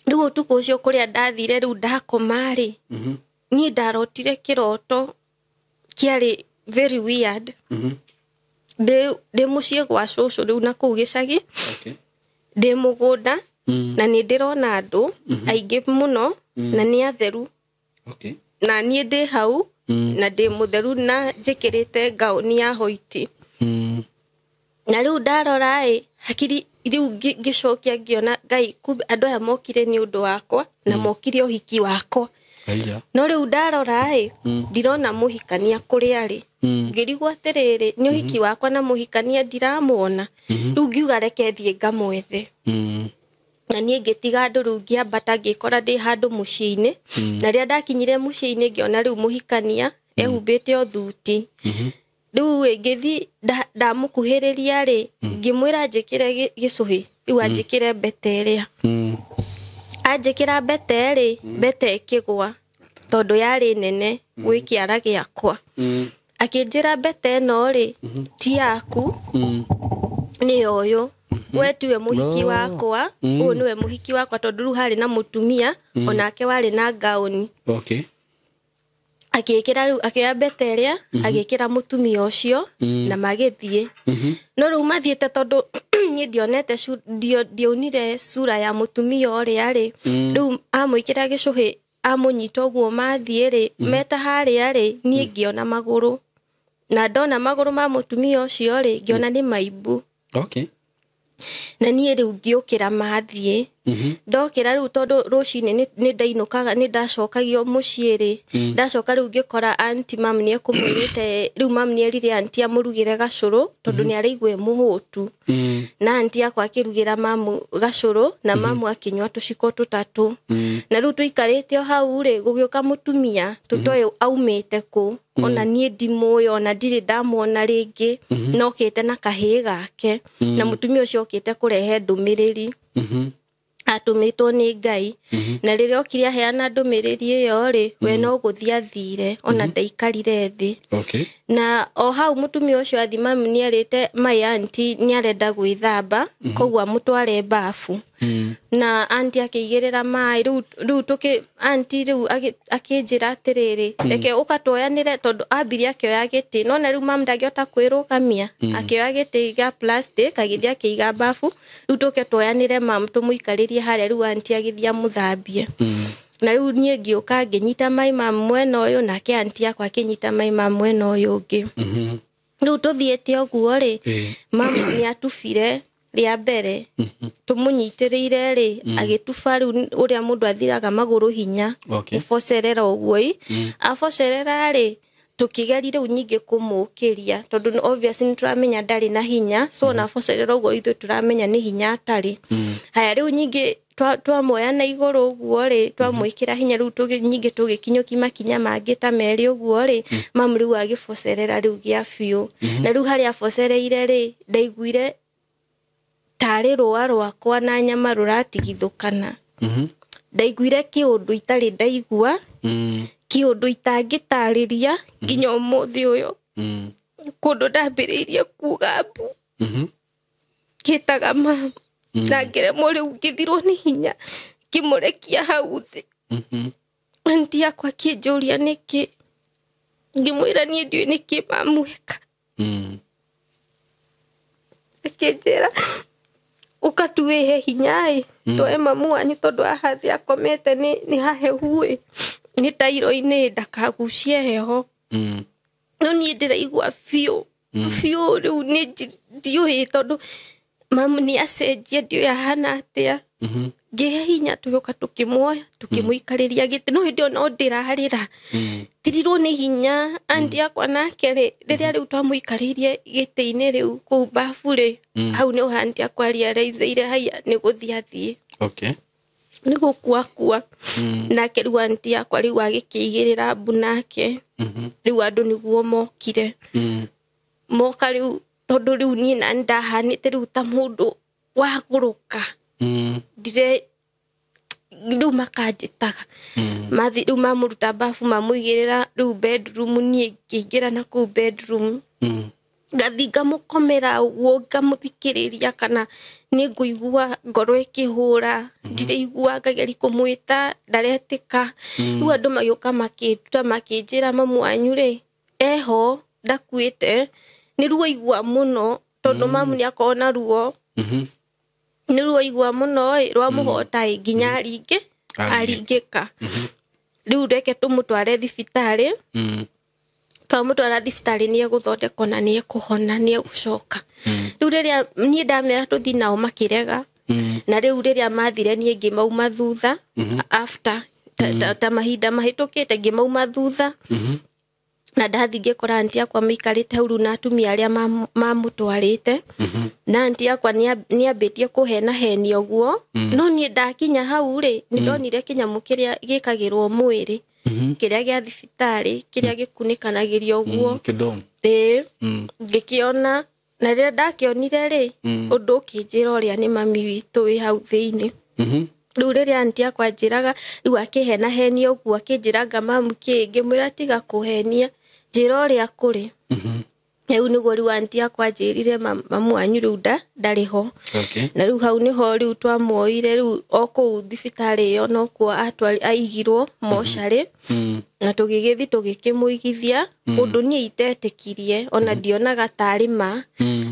rĩu ũtukũ ũcio kũrĩa ndathire rĩu ndakoma rĩ niĩ ndarotire kĩroto kĩarĩ very weird ndĩ mũciĩ gwa cũcũ rĩu na kũu gĩcagi ndĩ mũgũnda na nĩ ndĩrona andũ aingĩ mũno na nĩ atheru na niĩ ndĩ hau na ndĩ mũtheru na njĩkĩrĩte gauni ya hoiti na rĩu ndarora hakiri rĩu ngĩcokia ngĩona Ngai kumbe andũ aya mokire nĩ ũndũ wakwa na mokire ũhiki wakwa no rĩu ndarora ndirona mũhikania kũrĩa arĩ ngĩrigwo atĩrĩrĩ nĩ ũhiki wakwa na mũhikania ndiramwona rĩu ngiuga reke thiĩ ngamwethe na niĩ ngĩtiga andũ rĩu ngĩambata ngĩkora ndĩ handũ mũciĩ-inĩ na rĩrĩa ndakinyire mũciĩ-inĩ ngĩona rĩu mũhikania ehumbĩte o thuti rĩu ngĩthi ndamũkuhĩrĩria rĩ ngĩmwĩra njĩkĩre gĩcũhĩ rĩu anjĩkĩre mbete ĩrĩa anjĩkĩra mbete rĩ mbete ĩkĩgwa tondũ yarĩ nene gwĩ kĩara gĩakwa akĩnjĩra mbete ĩno rĩ ti yaku nĩ ũyũ we tiwe mũhiki wakwa ũyũ nĩwe mũhiki wakwa tondũ rĩu harĩ na mũtumia onake warĩ na gauni agĩkĩra rĩu akĩoya mbete ĩrĩa agĩkĩra mũtumia ũcio na magĩthiĩ no rĩu mathiĩte tondũ nie dionete dionire sura ya mutumia uria ri riu amuikira gicuhi amunyita guo mathie ri meta haria ri nie ngiona maguru na ndona maguru ma mutumia ucio ri ngiona ni maibu. Okay. Na nie riu ngiukira mathie ndokira riu tondu rucini ni ndainukaga ni ndacokagio mucii ri ndacoka riu ngikora aunti mam ni ekumwirite riu mam ni erire aunti amurugire gacuru tondu ni araigwe muhutu na aunti akwa akirugira mamu gacuru na mamu akinywa tuciko tutatu na riu tuikarite hau ri gugiuka mutumia tutoe aumite ku ona nie ndimuyo ona ndiri ndamuona ringi nokite na kahii gake na mutumia ucio okite kurehe ndumiriri atumitwo ni Ngai na riria okire aheana ndumiriri iyo ri we no guthia thire ona ndaikarire thi. Okay. Na o hau mutumia ucio athimamu ni arite my auntie ni arenda gwithamba kogwa mutware bafu na auntie akigirira mai riu tuki auntie riu akinjira atiriri reke ukatwoyanire tondu ambiria akioya giti no na riu mam ndagiota kwirukamia akioya giti ga plastic agithia akiiga bafu riu tuke twoyanire mam tumuikaririe haria riu auntie agithia muthambie na riu nie ngiuka nginyita mai mam mwena uyu na ke auntie akwa akinyita mai mam mwena uyu ungi riu tuthiete oguo ri mam ni atufire ria mbere tumunyitiriire ri agitufa riu uria mundu athiraga maguru hinya ufocerera oguo afocerera ri tukigerire unyingi kumukiria tondu obviously nituramenya ndari na hinya so na focerera oguo ithu turamenya ni hinya atari haya riu nyingi twamoya na iguru oguo ri twamwikira hinya riu nyingi tugikinyuki makinya mangi ta meri oguo ri mam riu agifocerera riu gia biu na riu haria afocereire ri ndaiguire tari rua rwakwa na nyama ruratigithukana ndaiguire kiundu itari ndaigua kiundu itangitariria nginya umuthi uyu kundu ndambiriirie kuga mbu kitaga mam na ngiremwo riu ngithirwo ni hinya kimurekia hau thi aunti akwa kinjuria niki ngimwira nie ndiui niki mamweka akinjira ukatuehe hinya toe mamu wanyu tondu ahathi akomete ni hahehu ni tairo-ini ndakagucie heho no nie ndiraigua biu riu ni ndiui tondu mamu ni acenjia ndiui ahana atia ngihe hinya tugiuka tukimwoya tukimuikariria giti no hindi no ndirarira tirirwo ni hinya aunti akwa nake riria riu twamuikaririe giti-ini riu kuu bafu ri hau ni aunti akwa realizeire haya ni guthia thie ni gukua nake riu aunti akwa riu agikigirira mbu nake riu andu niguo mokire moka riu tondu riu ni na ndahanite riu ta mundu waguruka ndire riu makanjitaga mathi riu mamuruta bafu mamuigirira riu bedroom nie ngiingira na kuu bedroom ngathi ngamukomera uguo ngamuthikiriria kana ni nguigua ngoro ikihura ndiraigua ngageri kumwita ndaretika riu andu magiuka makiruta makinjira mamu wanyu ri eho ndakuite ni ruo igua muno tondu mamu ni akona ruo ni ruo igua muno rwa muhota nginya aringika riu reke tumutware thibitari twamutwara thibitari ni eguthondekwo na ni ekuhona ni egucoka riu riria ni ndamera tuthi nao makirega na riu riria mathire ni ngimauma thutha after ta mahinda mahitukite ngimauma thutha na ndathi ngikora aunti akwa mikarite huru na atumia aria mamutwarite na aunti akwa ni ambitie kuhena heni oguo no ni ndakinya hau ri ni ndonire kinyamu kiria gikagirwo mwiri kiria gia thibitari kiria gikunikanagirio oguo ngikiona na riria ndakionire ri undu ukinjira uria ni mami witu wi hau thiini riu riria aunti akwa njiraga riu akihena heni oguo akinjiraga mamu kingi mwira tiga kuhenia njira uria kuri riu niguo riu aunti akwa njirire mamu wanyu riu ndariho na riu hau niho riu twamuoire riu oku thibitari iyo no kuo aigirwo mochari na tugigithi tugikimuigithia undu nie itetikirie ona ndionaga tari ma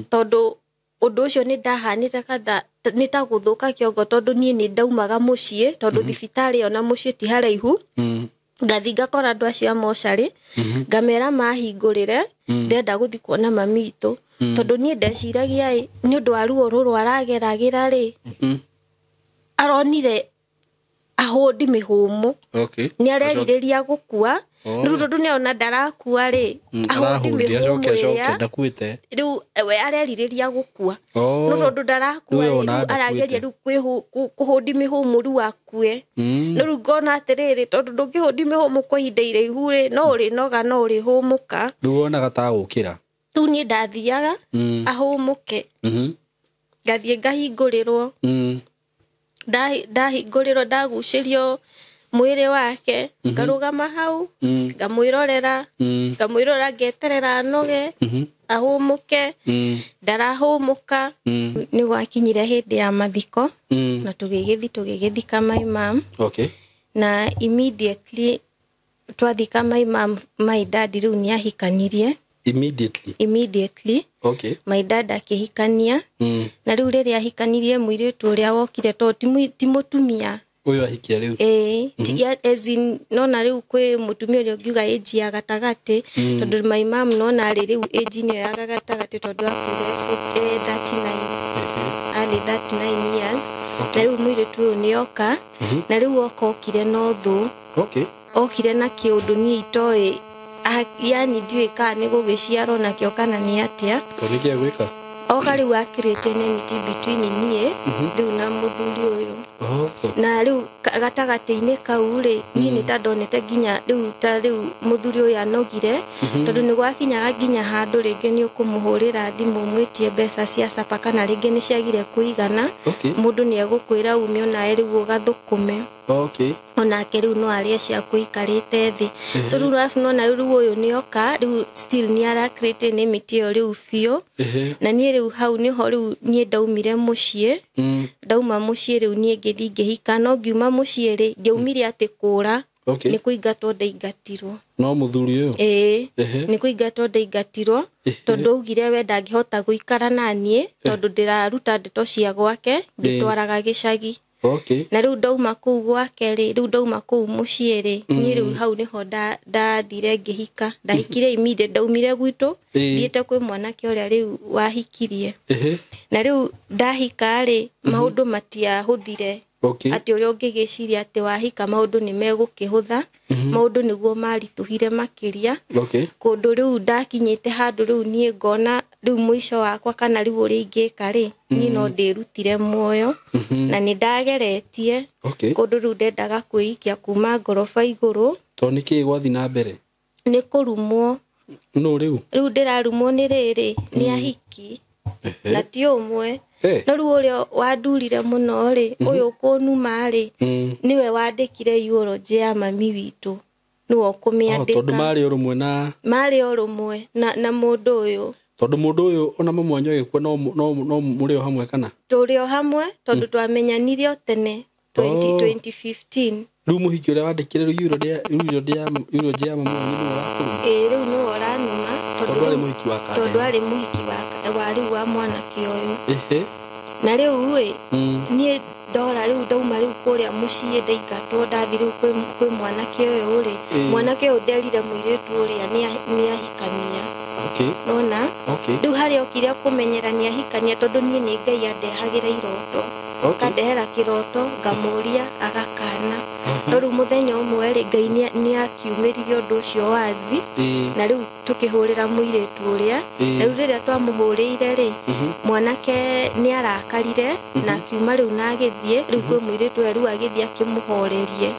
tondu undu ucio ni ndahanite kada ni ta guthuka kiongo tondu nie ni ndaumaga mucie tondu thibitari ona mucie ti haraihu ngathi ngakora andu acio mocarĩ ngamera mahingũrĩre ndenda guthi kuona mamitu tondu nie ndeciragia ni undu wa ruo ruru arageragĩra rĩ aronire ahondi mihumu ni arerirĩria gukua riu tondu ni ona ndarakua rĩ ahondi mihumu riu we arerirĩria gukua no tondu ndarakua riu arageria riu kuhundi mihumu riu akue no riu ngona atirĩrĩ tondu ndũngĩhundi mihumu kwa ihinda iraihu rĩ no ũrĩnoga no ũrĩhũmũka riu wonaga ta gũkĩra riu niĩ ndathiaga ahũmũke ngathiĩ ngahingũrĩrwo ndahingũrĩrwo ndagucĩrio mwĩrĩ wake ngarũgama hau ngamwĩrorera ngeterera anoge ahũmũke ndarahũmũka nĩ gwakinyire hĩndĩ ya mathiko na tũgĩgĩthika my mom na immediately twathika my mom my dad rĩu nĩ ahikanirie immediately my dad akĩhikania na rĩu rĩrĩa ahikanirie mũirĩtu ũrĩa wokire to ti mũtumia uyu ahikia riu as in nona riu kwi mutumia ũrĩa ngiuga age ya gatagati tondu my mom nona riu age ni ya gatagati tondu akire 39 years na riu mũirĩtu ũyũ nĩoka na riu okire no thu okire na kiundu ni itoe yani ndiwe ka ni gugiciarwo nakio kana ni atia torikia gwika oka riu akirite enmity between nie riu na muthuri uyu na riu gatagati-ini kau ri nie ni tandonete nginya riu muthuri uyu anogire tondu ni gwakinyaga nginya handu ringi ni ukumuhurira thimu mwitie mbeca cia sapa kana ringi ni ciagire kuigana mundu ni egukwira umio na riu ugathukume onake riu no aria cia kuikarite thi so riu rafu nona riu uyu nioka riu still ni ara create enmity yo riu bio na nie riu hau niho riu nie ndaumire mucie ndauma mucie riu nie ngithi ngihika no ngiuma mucie ri ndiaumire ati kura ni kuingatwo ndaingatirwo no muthuri uyu ni kuingatwo ndaingatirwo tondu ugire we ndangihota guikara na nie tondu ndiraruta ndeto cia gwake ngitwaraga gicagi na riu ndauma kuu gwake ri riu ndauma kuu mucie ri nie riu hau niho ndathire ngihika ndahikire immediate ndaumire gwitu thiete kwi mwanake uria riu wahikirie na riu ndahika ri maundu matiahuthire ati uria ungigiciria ati wahika maundu ni megukihutha maundu niguo marituhire makiria kundu riu ndakinyite handu riu nie ngona riu mwisho wakwa kana riu uri ingika ri ni no ndirutire muoyo na ni ndageretie kundu riu ndendaga kuikia kuma ngorofa iguru to niki gwathi na mbere ni kurumwo no riu ndirarumwo ni riri ni ahiki na ti umwe no riu uria wandurire muno ri uyu kunuma ri niwe wandikire eulogy ya mami witu niwe kumiandika tondu mari orumwe na mundu uyu tondu mundu uyu ona mamwanyo gikwa no muri o hamwe kana turi o hamwe tondu twamenyanirio tene 2015 riu muhiki uria wandikire eulogy ya mami wanyu wakuru riu no oranuma tondu ari muhiki wa riu wa mwanake uyu na riu nie ndora riu ndauma riu kuria mucie ndaingatwo ndathi riu kwi mwanake uyu ri mwanake uyu nderire muiritu uria ni ahikania nona riu haria okire kumenyera ni ahikania tondu nie ni Ngai andehagira iroto akandehera kiroto ngamuria agakana riu muthenya umwe ri Ngai ni akiumiririe undu ucio wazi na riu tukihurira muiritu uria na riu riria twamuhurire ri mwanake ni arakarire na akiuma riu na agithie riu kwi muiritu riu agithie akimuhorerie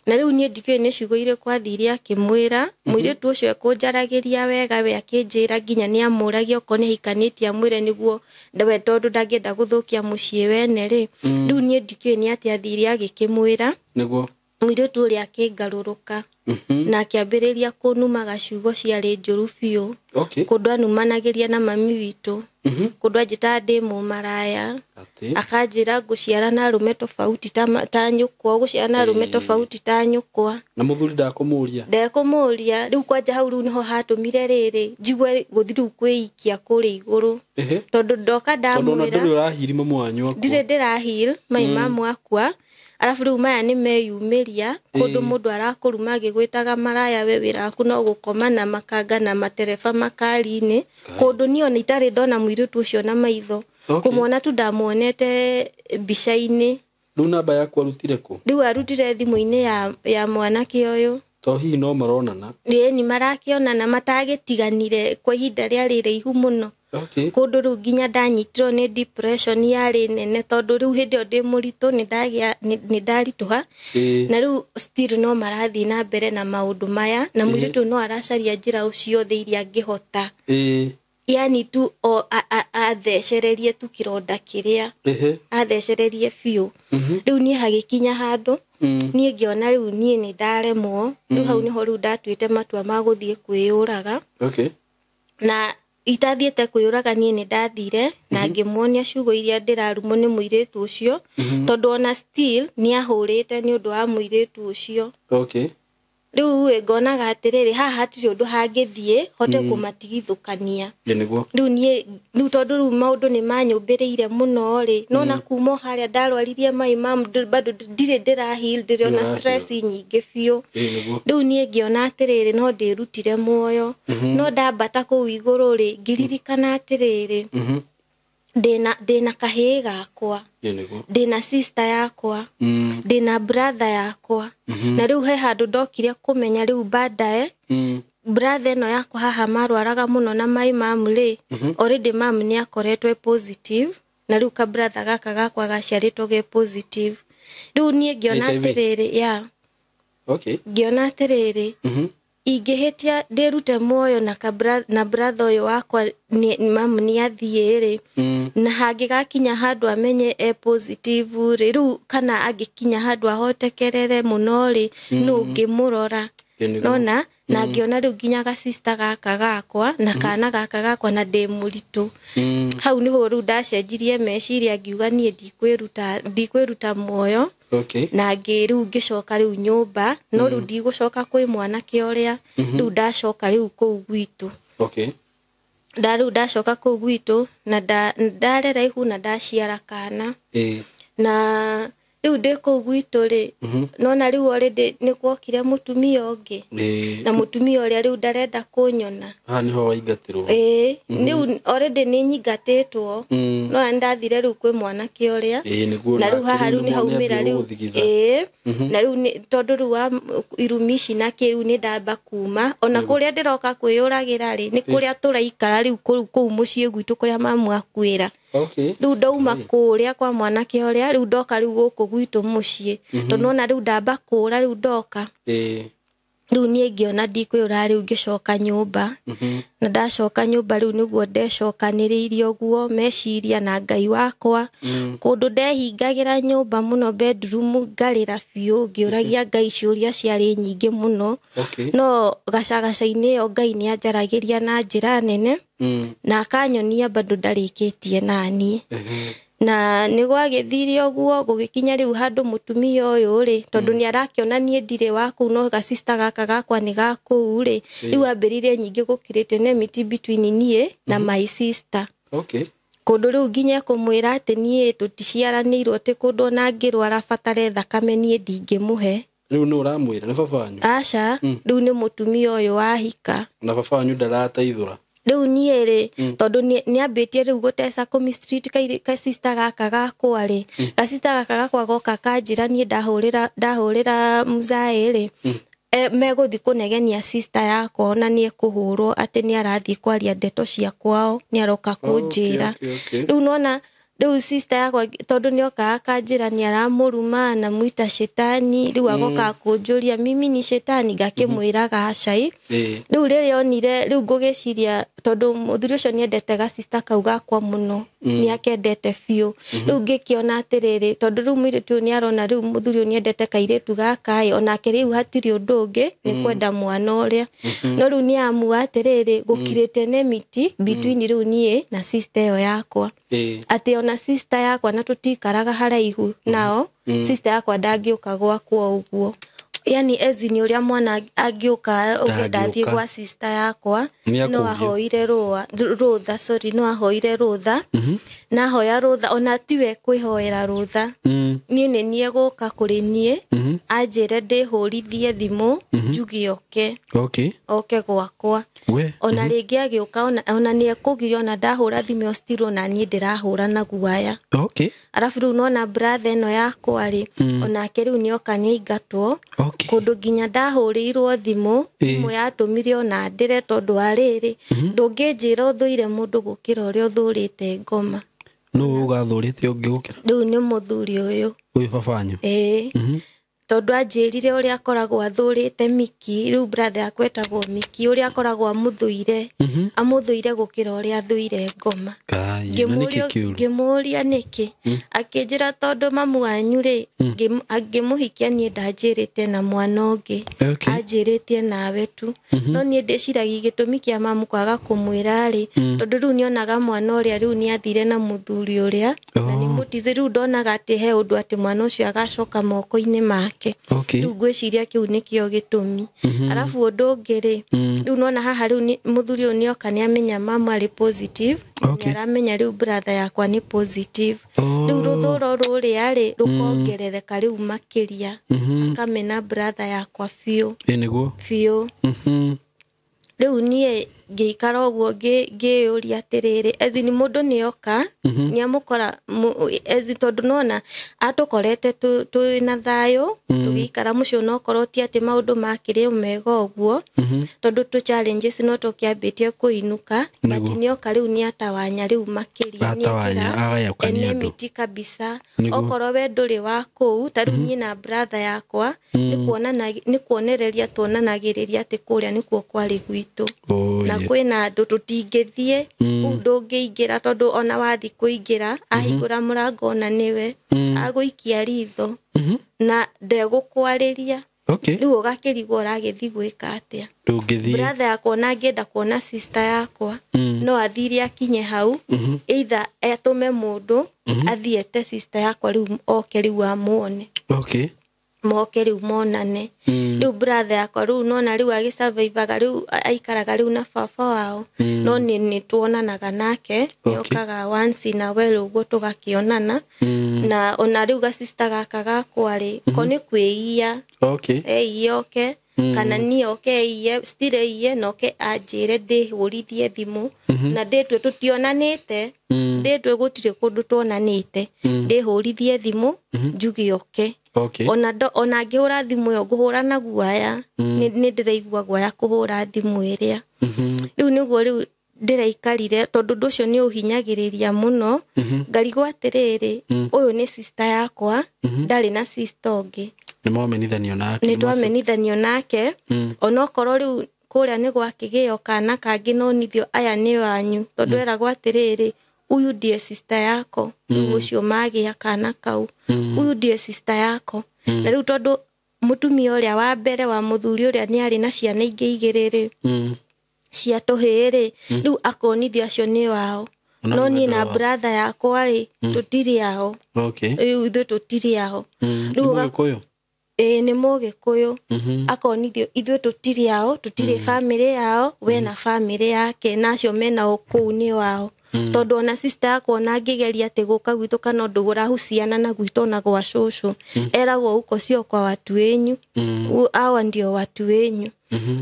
na riu nie ndikio ni ciugo ire kwathire akimwira muiritu ucio ekunjaragiria wega we akinjira nginya ni amuragia okone hikanitie amwire niguo ndawe tondu ndangenda guthukia mucie wene ri riu nie ndikio ni ati athire agikimwira niguo muiritu uria akingaruruka na akiambiriria kunumaga ciugo ciari njuru biu kundu anumanagiria na mami witu kundu ajita ndi mumaraya akanjira nguciara na arume tofauti ta nyukwa guciara na arume tofauti ta nyukwa na muthuri ndakumuria riu kwanja hau riu niho hatumire riri njigwe guthiru kwiikia kuri iguru tondu ndoka ndamwira tondu ndu urahiri mamu wanyu ndire ndirahil maimamu akwa arafu riu maya ni meyumiria kundu mundu arakuruma agigwitaga maraya we wiraku no gukoma na makanga na matereba makari-ini kundu niyo ni itari ndona muiritu ucio na maitho kumwona tu ndamuonete mbica-ini riu namba yaku arutire ku riu arutire thimu-ini ya mwanake uyu to hihi no maronana ni marakionana matagitiganire kwa ihinda ria riraihu muno kundu riu nginya ndanyitirwo ni depression yari nene tondu riu hindi o ndi muritu ni ndarituha na riu still no marathii na mbere na maundu maya na muiritu no aracaria njira ucio the iria angihota yani tu athecererie tu kironda kiria athecererie biu riu nie hagikinya handu nie ngiona riu nie ni ndaremwo riu hau niho riu ndatuite matua ma guthie kwiyuraga na itathiete kwiyuraga nie ni ndathire na ngimuonia ciugo iria ndirarumo ni muiritu ucio tondu ona still ni ahurite ni undu wa muiritu ucio riu ngonaga atiriri haha hatiri undu hangithie hote kumatigithukania riu tondu riu maundu ni manyumbiriire muno ri no na kuma haria ndarwaririe maimamu bado ndire ndirahil ndiriona stress nyingi biu riu nie ngiona atiriri no ndirutire muoyo no ndambata kuu iguru ri ngiririkana atiriri ndina kahii gakwa ndina sister yakwa ndina brother yakwa na riu he handu ndokire kumenya riu baadaye brother no yakwa haha marwaraga muno na maimamu ri already mam ni akoretwe positive na riu ka brother gaka gakwa gaciaritwo ge positive riu nie ngiona atiriri ngiona atiriri ingihitia ndirute muoyo na brother uyu wakwa mam ni athiiri na hangigakinya handu amenye positive riu kana angikinya handu ahotekerere muno ri no ngimurora nona na ngiona riu nginya ga sister gaka gakwa na kana gaka gakwa na ndi muritu hau niho riu ndacenjirie meciria ngiuga nie ndikwiruta muoyo na riu ngicoka riu nyumba no riu ndigucoka kwi mwanake uria riu ndacoka riu kuu gwitu riu ndacoka kuu gwitu na ndarera ihu na ndaciara kana na riu ndi kuu gwitu ri nona riu already ni kwokire mutumia ungi na mutumia uria riu ndarenda kunyona niho waingatirwo riu already ni nyingatitwo no ndathire riu kwi mwanake uria na riu haha riu ni haumira riu na riu tondu riu wa irumici na kiru ni ndamba kuma ona kuria ndiroka kwiyuragira ri ni kuria turaikara riu kuu mucii gwitu kuria mamu akwira riu ndauma kuria kwa mwanake uria riu ndoka riu guku gwitu mucii tondu ona riu ndamba kura riu ndoka riu nie ngiona ndikwiyura riu ngicoka nyumba na ndacoka nyumba riu niguo ndecokaniriirie uguo meciria na Ngai wakwa kundu ndehingagira nyumba muno bedroom ngarira biu ngiuragia Ngai ciuria ciari nyingi muno no gacagaca-ini yo Ngai ni anjaragiria na njira nene na akanyonia bado ndarikitie nani na nigwagithirie uguo gugikinya riu handu mutumia uyu ri tondu ni arakiona nie ndire waku no ga sister gaka gakwa ni gaku ri riu ambiririe nyingi gukirite nemiti between nie na my sister kundu riu nginya kumwira ati nie tuticiaranirwo ati kundu na ngirwara batare thakame nie ndingimuhe riu ni uramwira ni baba wanyu aca riu ni mutumia uyu wahika na baba wanyu ndarateithura riu nie ri tondu ni ambitie riu guteca Kumi Street ka sister gaka gakwa ri ka sister gaka gakwa goka kanjira nie ndahurira muzai ri meguthi kunegenia sister yakwa ona nie kuhurwo ati ni arathii kwaria ndeto cia kwao ni aroka kunjira riu nona riu sister yakwa tondu nioka akanjira ni aramuruma na muita shetani riu agoka kunjuria mimi ni shetani ngakimwiraga acai riu riri onire riu ngugiciria tondu muthuri ucio ni endete ga sister kau gakwa muno ni akendete biu riu ngikiona atiriri tondu riu mwiritu ni arona riu muthuri ni endete kairitu gaka onake riu hatiri undu ungi ni kwenda mwana uria no riu ni amua atiriri gukirite nemiti between riu nie na sister yo yakwa ati ona sister yakwa na tutikaraga haraihu nao sister yakwa ndangiuka gwakwa uguo yani ezini uria mwana angiuka ugendathie gwa sister yakwa no ahoire rutha no ahoire rutha na hoya rutha ona tiwe kwihoera rutha nie nie guka kuri nie anjire ndihurithie thimu njugi oke gwakwa ona ringi agiuka ona nie kugirio na ndahura thimu stiro na nie ndirahura na guaya arafu riu nona brother no yakwa ri ona keriu nioka ni ingatwo kundu ginya ndahurirwo thimu yatumire ona ndire tondu ariri ndunginjira uthuire mundu gukira uria uthurite ngoma no ugathurite ungi gukira riu ni muthuri uyu babanyu tondu anjirire uria akoragwo athurite Miki riu brother akwetagwo Miki uria akoragwo amuthuire gukira uria athuire ngoma ngimuria niki akinjira tondu mamu wanyu ri angimuhikia nie ndanjirite na mwana ungi anjirite nawe tu no nie ndiciragia gitumi kia mamu kwaga kumwira ri tondu riu nionaga mwana uria riu ni athire na muthuri uria na ni mutize riu ndonaga ati he undu ati mwana ucio agacoka moko-ini make riu ngwiciria kiu nikio gitumi arafu undu ngiri riu nona haha riu muthuri uyu nioka ni amenya mama ari positive ni aramenya riu brother yakwa ni positive riu ruthuro ruria ri rukongerereka riu makiria akamena brother yakwa biu niguo biu riu nie ngiikara uguo ngiuria atiriri ezini mundu nioka ni amukora ezi tondu nona atukorete twina thayo tugikara mucio no koroti ati maundu makiri mega uguo tondu tu challenges no tukiambitie kuinuka but nioka riu ni atawanya riu makiria ni akira miti kabisa okoro we nduri wa kuu tariu ni na brother yakwa ni kuonereria tuonanagiriria ati kuria nikuo kwari gwitu na kwina andu tutingithie kundu ngiingira tondu ona wathi kuingira ahingura murango ona niwe aguikia ritho na ndegukwariria riu ugakirigwo uragithi gwika atia brother yakwa na ngienda kuona sister yakwa no athire akinye hau either atume mundu athiete sister yakwa riu oke riu amuone moke riu monane riu brother yakwa riu nona riu agisurvivaga riu aikaraga riu na baba wao no ni tuonanaga nake niokaga once in a while uguo tugakionana na ona riu ga sister gaka gakwa ri ko ni kwiia oke kana ni iye still iye noke anjire ndihurithie thimu na nditwe tutionanite nditwe gutire kundu tuonanite ndihurithie thimu njugi ona ngihura thimu yo nguhura na guaya ni ndiraigua guaya kuhura thimu iria riu niguo riu ndiraikarire tondu nducio ni uhinyagiriria muno ngarigwo atiriri uyu ni sister yakwa ndari na sister ungi ni twamenithanio nake ona okoro riu kuria ni gwakigio kana kangi no nithio aya ni wanyu tondu eragwo atiriri uyu ndie sister yako ucio magia kana kau uyu ndie sister yako na riu tondu mutumia uria wa mbere wa muthuri uria ni ari na ciana ingi igiriri cia tuhiri riu akonithio acio ni wao no ni na brother yakwa ri tutiri ao riu ithu tutiri ao riu ni Mugikuyu akonithio ithu tutiri ao tutiri family yao we na family yake nacio mena ukuni wao tondu ona sister yakwa na ngigeria ati guka gwitu kana ndugura huciana na gwitu na gwa cucu eragwo uko cio kwa watu wenyu awa ndio watu wenyu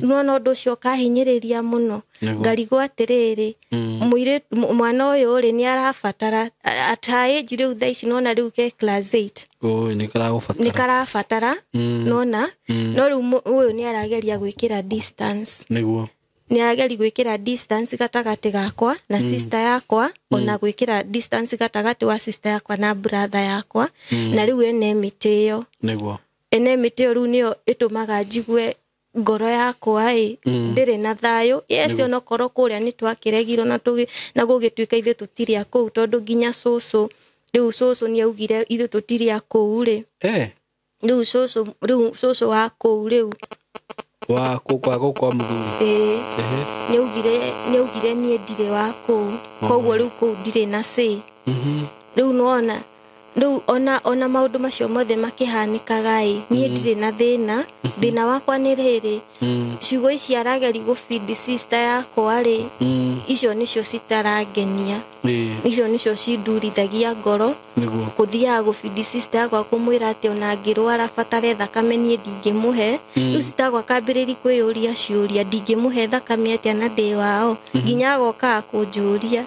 no ndu cio kahinyiriria muno ngarigwo atiriri mwire mwana uyu ri ni arafatara atae njire uthaici nona riu ke class 8 ni karafatara nona no riu uyu ni arageria gwikira distance niguo ni arageri gwikira distance gatagati gakwa na sister yakwa ona gwikira distance gatagati wa sister yakwa na brother yakwa na riu ene miteyo niguo ene miteyo ru nio itumaga njigwe ngoro yakwa ndire na thayo yecio no koro kuria ni twakiregiro na gugituika ithe tutiria ku tondu ginya soso riu soso ni augire ithe tutiria ku ri riu soso wa ku riu wa kwa muthuri ni augire ni ndire wa ku koguo riu ku ndire na se riu nona riu ona maundu macio mothe makihanikaga ni ndire na thina wakwa ni riri ciugo ici arageri go feed sister yakwa ri icio nicio citarangenia icio nicio cindurithagia ngoro kuthia go feed sister yakwa kumwira ati ona ngirwara batare thakame ni ndingimuhe riu sitagwa kambiriri kwiyuria ciuria ndingimuhe thakame ati ana ndi wao nginya goka kunjuria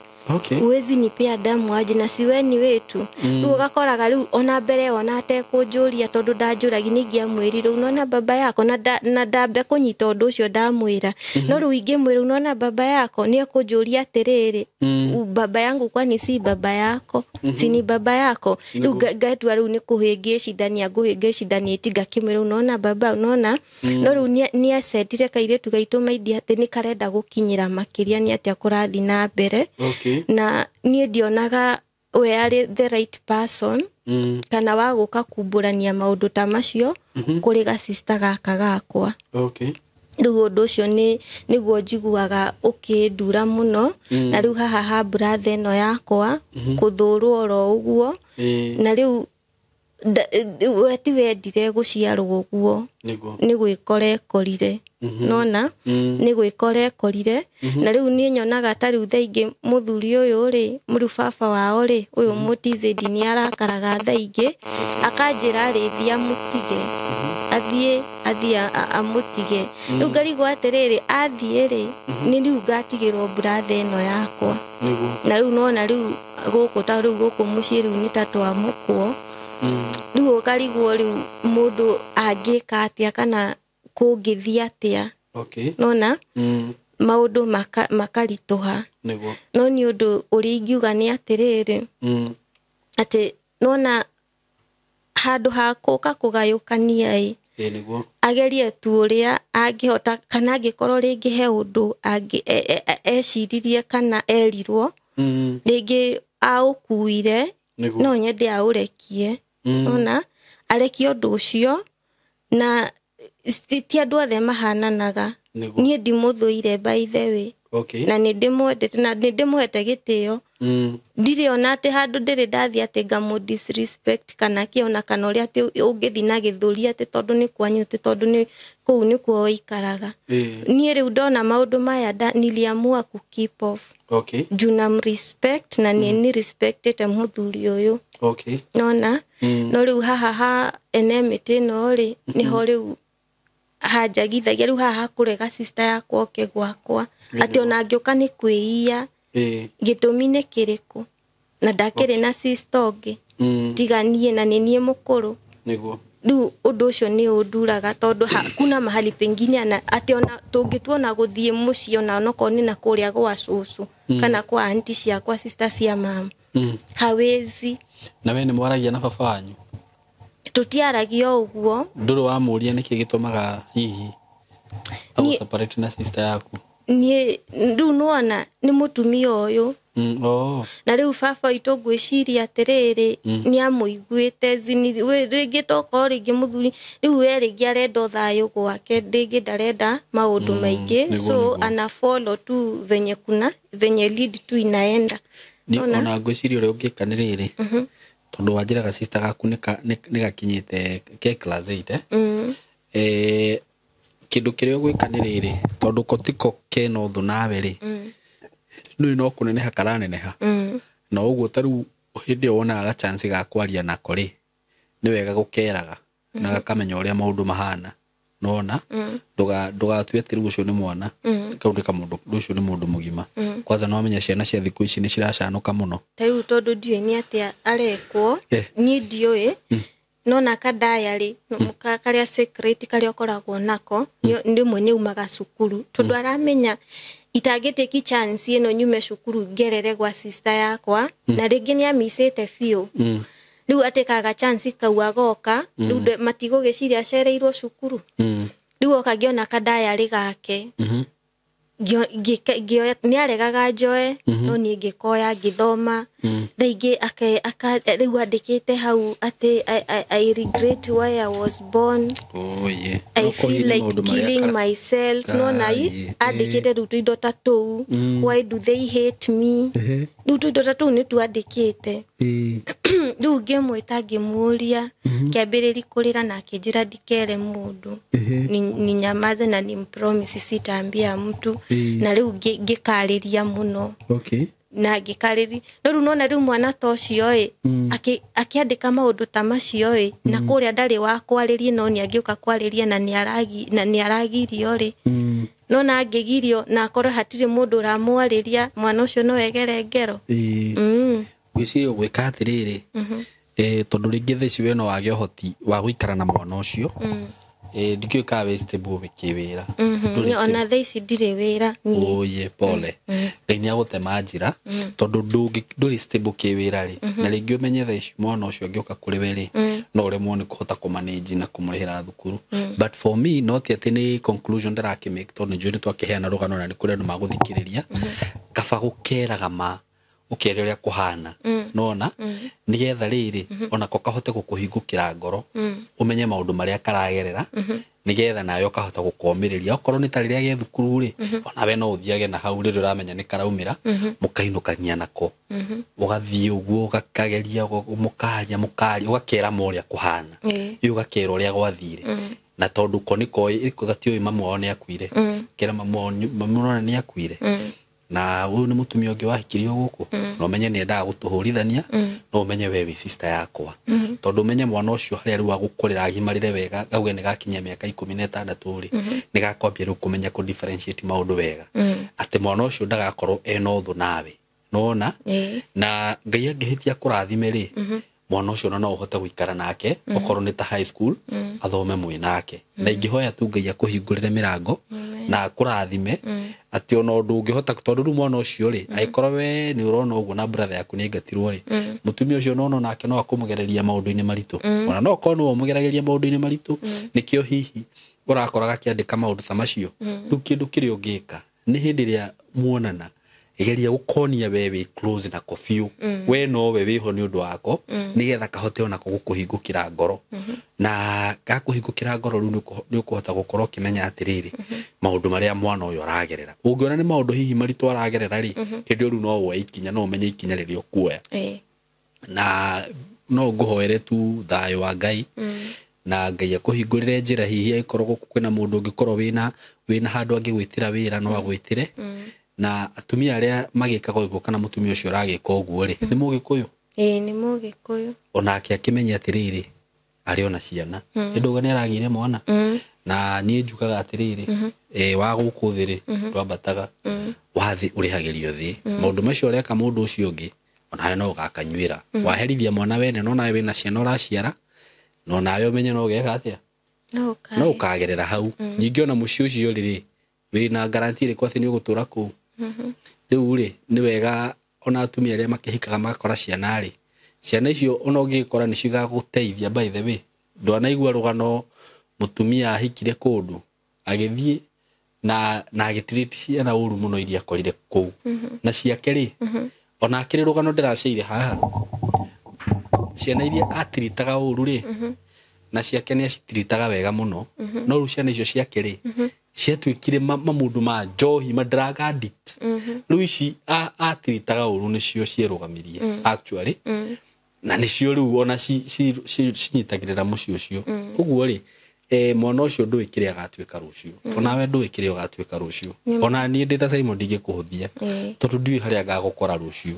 uwezi nipea damu aje na siweni wetu riu gakoraga riu ona mbere ona ate kunjuria tondu ndanjuragi ningia mwiri riu nona baba yako na ndambe kunyita undu ucio ndamwira no riu ingimwira nona baba yako ni akunjuria atiriri baba yangu kwani si baba yako si ni baba yako riu gaitwa riu ni kuhingicithania nguhingicithania tiga kimwira nona baba nona no riu ni asetire kairetu gaitu maidi ati ni karenda gukinyira makiria ni ati akurathi na mbere na nie ndionaga we ari the right person kana wa guka kumburania maundu ta macio kuri ga sister gaka gakwa riu undu ucio niguo njiguaga ukindura muno na riu haha brother no yakwa kuthurwo ro uguo na riu weti wendire guciarwo uguo ni gwikore korire nona ni gwikore korire na riu ni nyonaga ta riu thaingi muthuri uyu ri muri baba wao ri uyu mutizedi ni arakaraga thaingi akanjira rithia mutige athie amutige riu ngarigwa atiriri athie ri ni riu ngatigirwo brother no yakwa na riu nona riu guku mucii riu ni tatwa mukwo riu ukarigwo riu mundu angika atia kana kungithia atia nona maundu makarituha no ni undu uri ingiuga ni atiriri ati nona handu ha kuka kugayukania agerie tu uria angihota kana angikorwo ringi he undu eciririe kana erirwo ringi aukuire no nyende aurekie ona arekie undu ucio na ti andu othe mahananaga nie ndimuthuire by the way na ndimwendete na ndimuhete gitio ndiri ona ati handu ndiri ndathi ati ngamu disrespect kana kiona kana uri ati ungithi na githuri ati tondu ni kwanyu ati tondu ni kuu ni kuo ikaraga nie riu ndona maundu maya niliamua ku keep off juna respect na ni respectete muthuri uyu nona no riu haha enemete no ri ni ho riu hajagithagia riu haha kurega sister yakwa oke gwakwa ati ona ngioka ni kwiia gitumi ni kiriku na ndakire na sister ongi tiganie na ni nie mukuru niguo riu undu ucio ni unduraga tondu kuna mahali pengine ati ona tungituona guthie muci ona noko ni na kuria gwa cucu kana kwa aunti ciakwa sister cia mama hawezi na we ni mwaragia na baba wanyu tutiaragia uguo nduru wa muria niki gitumaga hihi au separate na sister yaku ni ndu nuona ni mutumia uyu na riu baba itu ngwiciria atiriri ni amuiguite zini ringi toko ringi muthuri riu eringi arenda thayo gwake ringi ndarenda maundu maingi so ana follow tu venye lead tu inaenda ni ona ngwiciria uri ungika ni riri tondu wanjiraga sister gaku ni gakinyite ke class 8 kindu kiria gwika ni riri tondu kotiko keno thu nawe ri no kuneneha karaneneha na uguo taru hindi wona ga chance ga kwaria nako ri ni wega gukeraga na gakamenya uria maundu mahana nona ndugatue ati rucio ni mwana kaundika mundu rucio ni mundu mugima kwanza no amenya ciana cia thiku ici ni ciracanuka muno taru tondu ndiwe ni atia arekwo ni ndiwe no na ka diary muka karia secret karia okoragwo nako ndimwe ni umaga cukuru tondu aramenya itagiteki chance ino nyume cukuru ngerere gwa sister yakwa na ringi ni amisite fio riu atekaga chance kau agoka riu matigo giciria acereirwo cukuru riu okagiona ka diary gake gio ni aregaga njoe no ni ngikoya ngithoma thaingi riu andikite hau ati I regret why I was born. I feel like killing myself no nai andikite riu tuindo tatu why do they hate me riu tuindo tatu ni tu andikite riu ngemwita ngimuria kiambiriri kurira na kinjira ndikere mundu ni nyamaze na ni promise sitambia mtu na riu ngikariria muno na ngikariri no riu nona riu mwana tocio akiandika maundu ta macio na kuria ndari wa kwaririe no ni angioka kwariria na ni aragirio ri no na ngigirio na akoro hatire mundu uramwariria mwana ucio no egere ngero gwicirio gwika atiriri tondu ringi theci we no wage hoti wa guikara na mwana ucio ndikio ka we stable bikiwira ona theci ndire wira oye pole ngai agutema njira tondu nduri stable kiwira ri na ringi umenye theci mwana ucio ngioka kuri we ri no uremwo ni kuhota kumanage na kumurihira thukuru but for me not yet any conclusion that I can make tondu njuri twakiheana rugano na ni kuri andu maguthikiriria kaba gukeraga ma ukere uria kuhana nona nigetha riri ona ko kahote gukuhingukira ngoro umenye maundu maria karagerera nigetha nayo kahota gukomiriria okoro ni tariria ge thukuru ri ona we no uthiage na hau riri uramenya ni karaumira mukainukania nako ugathie uguo gakageria mukari ugakera moria kuhana ugakera uria gwathire na tondu ko niko gatio mamu one akuire kera mamu ni akuire na uyu ni mutumia ungi wahikirio guku no menye ni endaga gutuhurithania no menye we sister yakwa tondu menye mwana ucio haria riu agukurira agimarire wega gauge ni gakinya miaka 16 ri ni gakwambia riu kumenya ku differentiate maundu wega ati mwana ucio ndagakorwo ena uthu nawe nona na ngai angihitia kurathime ri mwana ucio no uhote guikara nake okorwo ni ta high school athome mwinake na ingihoya tu ngai akuhingurire mirango na kurathime ati ona undu ungihota tondu ru mwana ucio ri aikorwo we ni urona uguo na brother yaku ni ngatirwo ri mutumia ucio no nake no akumugereria maundu-ini maritu ona no korwo no mugerageria maundu-ini maritu nikio hihi urakoraga kiandika maundu ta macio riu kindu kiri ungika ni hindi ria muonana igeria gukonia wewe close na kofiu we no we wiho ni undu wako nigetha kahote ona gukuhingukira ngoro na gakuhingukira ngoro ru ni ukuhota gukorwo kimenya atiriri maundu maria mwana uyu aragerera ungiona ni maundu hihi maritu aragerera ri hindi ru no we ikinya no umenye ikinya riri ukuoya na no nguhoere tu thayo wa ngai na ngai akuhingurire njira hihi ikorwo kwina mundu ungikorwo wina handu angigwitira wira no agwitire na atumia aria magikaga uguo kana mutumia ucio aragika uguo ri ni mugikuyu ni mugikuyu onake akimenya atiriri ari ona ciana nduga ni aragire mwana na nie njukaga atiriri wa guku thiri twambataga wathi urihagirio thi maundu macio ureka mundu ucio ungi ona no gakanyuira waherithia mwana wene no nawe wina ciana uraciara no nawe umenye no geka atia no ukagerera hau nyingi ona mucio ucio riri wina guarantee ri kwathi ni ugutura ku riu ri ni wega ona atumia aria makihikaga magakora ciana ri ciana icio ona ungikora ni cigaguteithia by the way ndwanaigua rugano mutumia ahikire kundu agithie na agitreat ciana uru muno iria akorire ku na ciake ri ona akiri rugano ndiraceire haha ciana iria atiritaga uru ri na ciake ni acitiritaga wega muno no ru ciana icio ciake ri ciatwikire mamundu ma njohi ma drug addict riu ici atiritaga uru nicio cierugamirie actually na nicio riu ona cinyitagirira mucio ucio uguo ri mwana ucio ndwikire agatwika rucio ona we ndwikire ugatwika rucio ona nie ndita Simon ndingikuhuthia tondu ndiui haria ngagukora rucio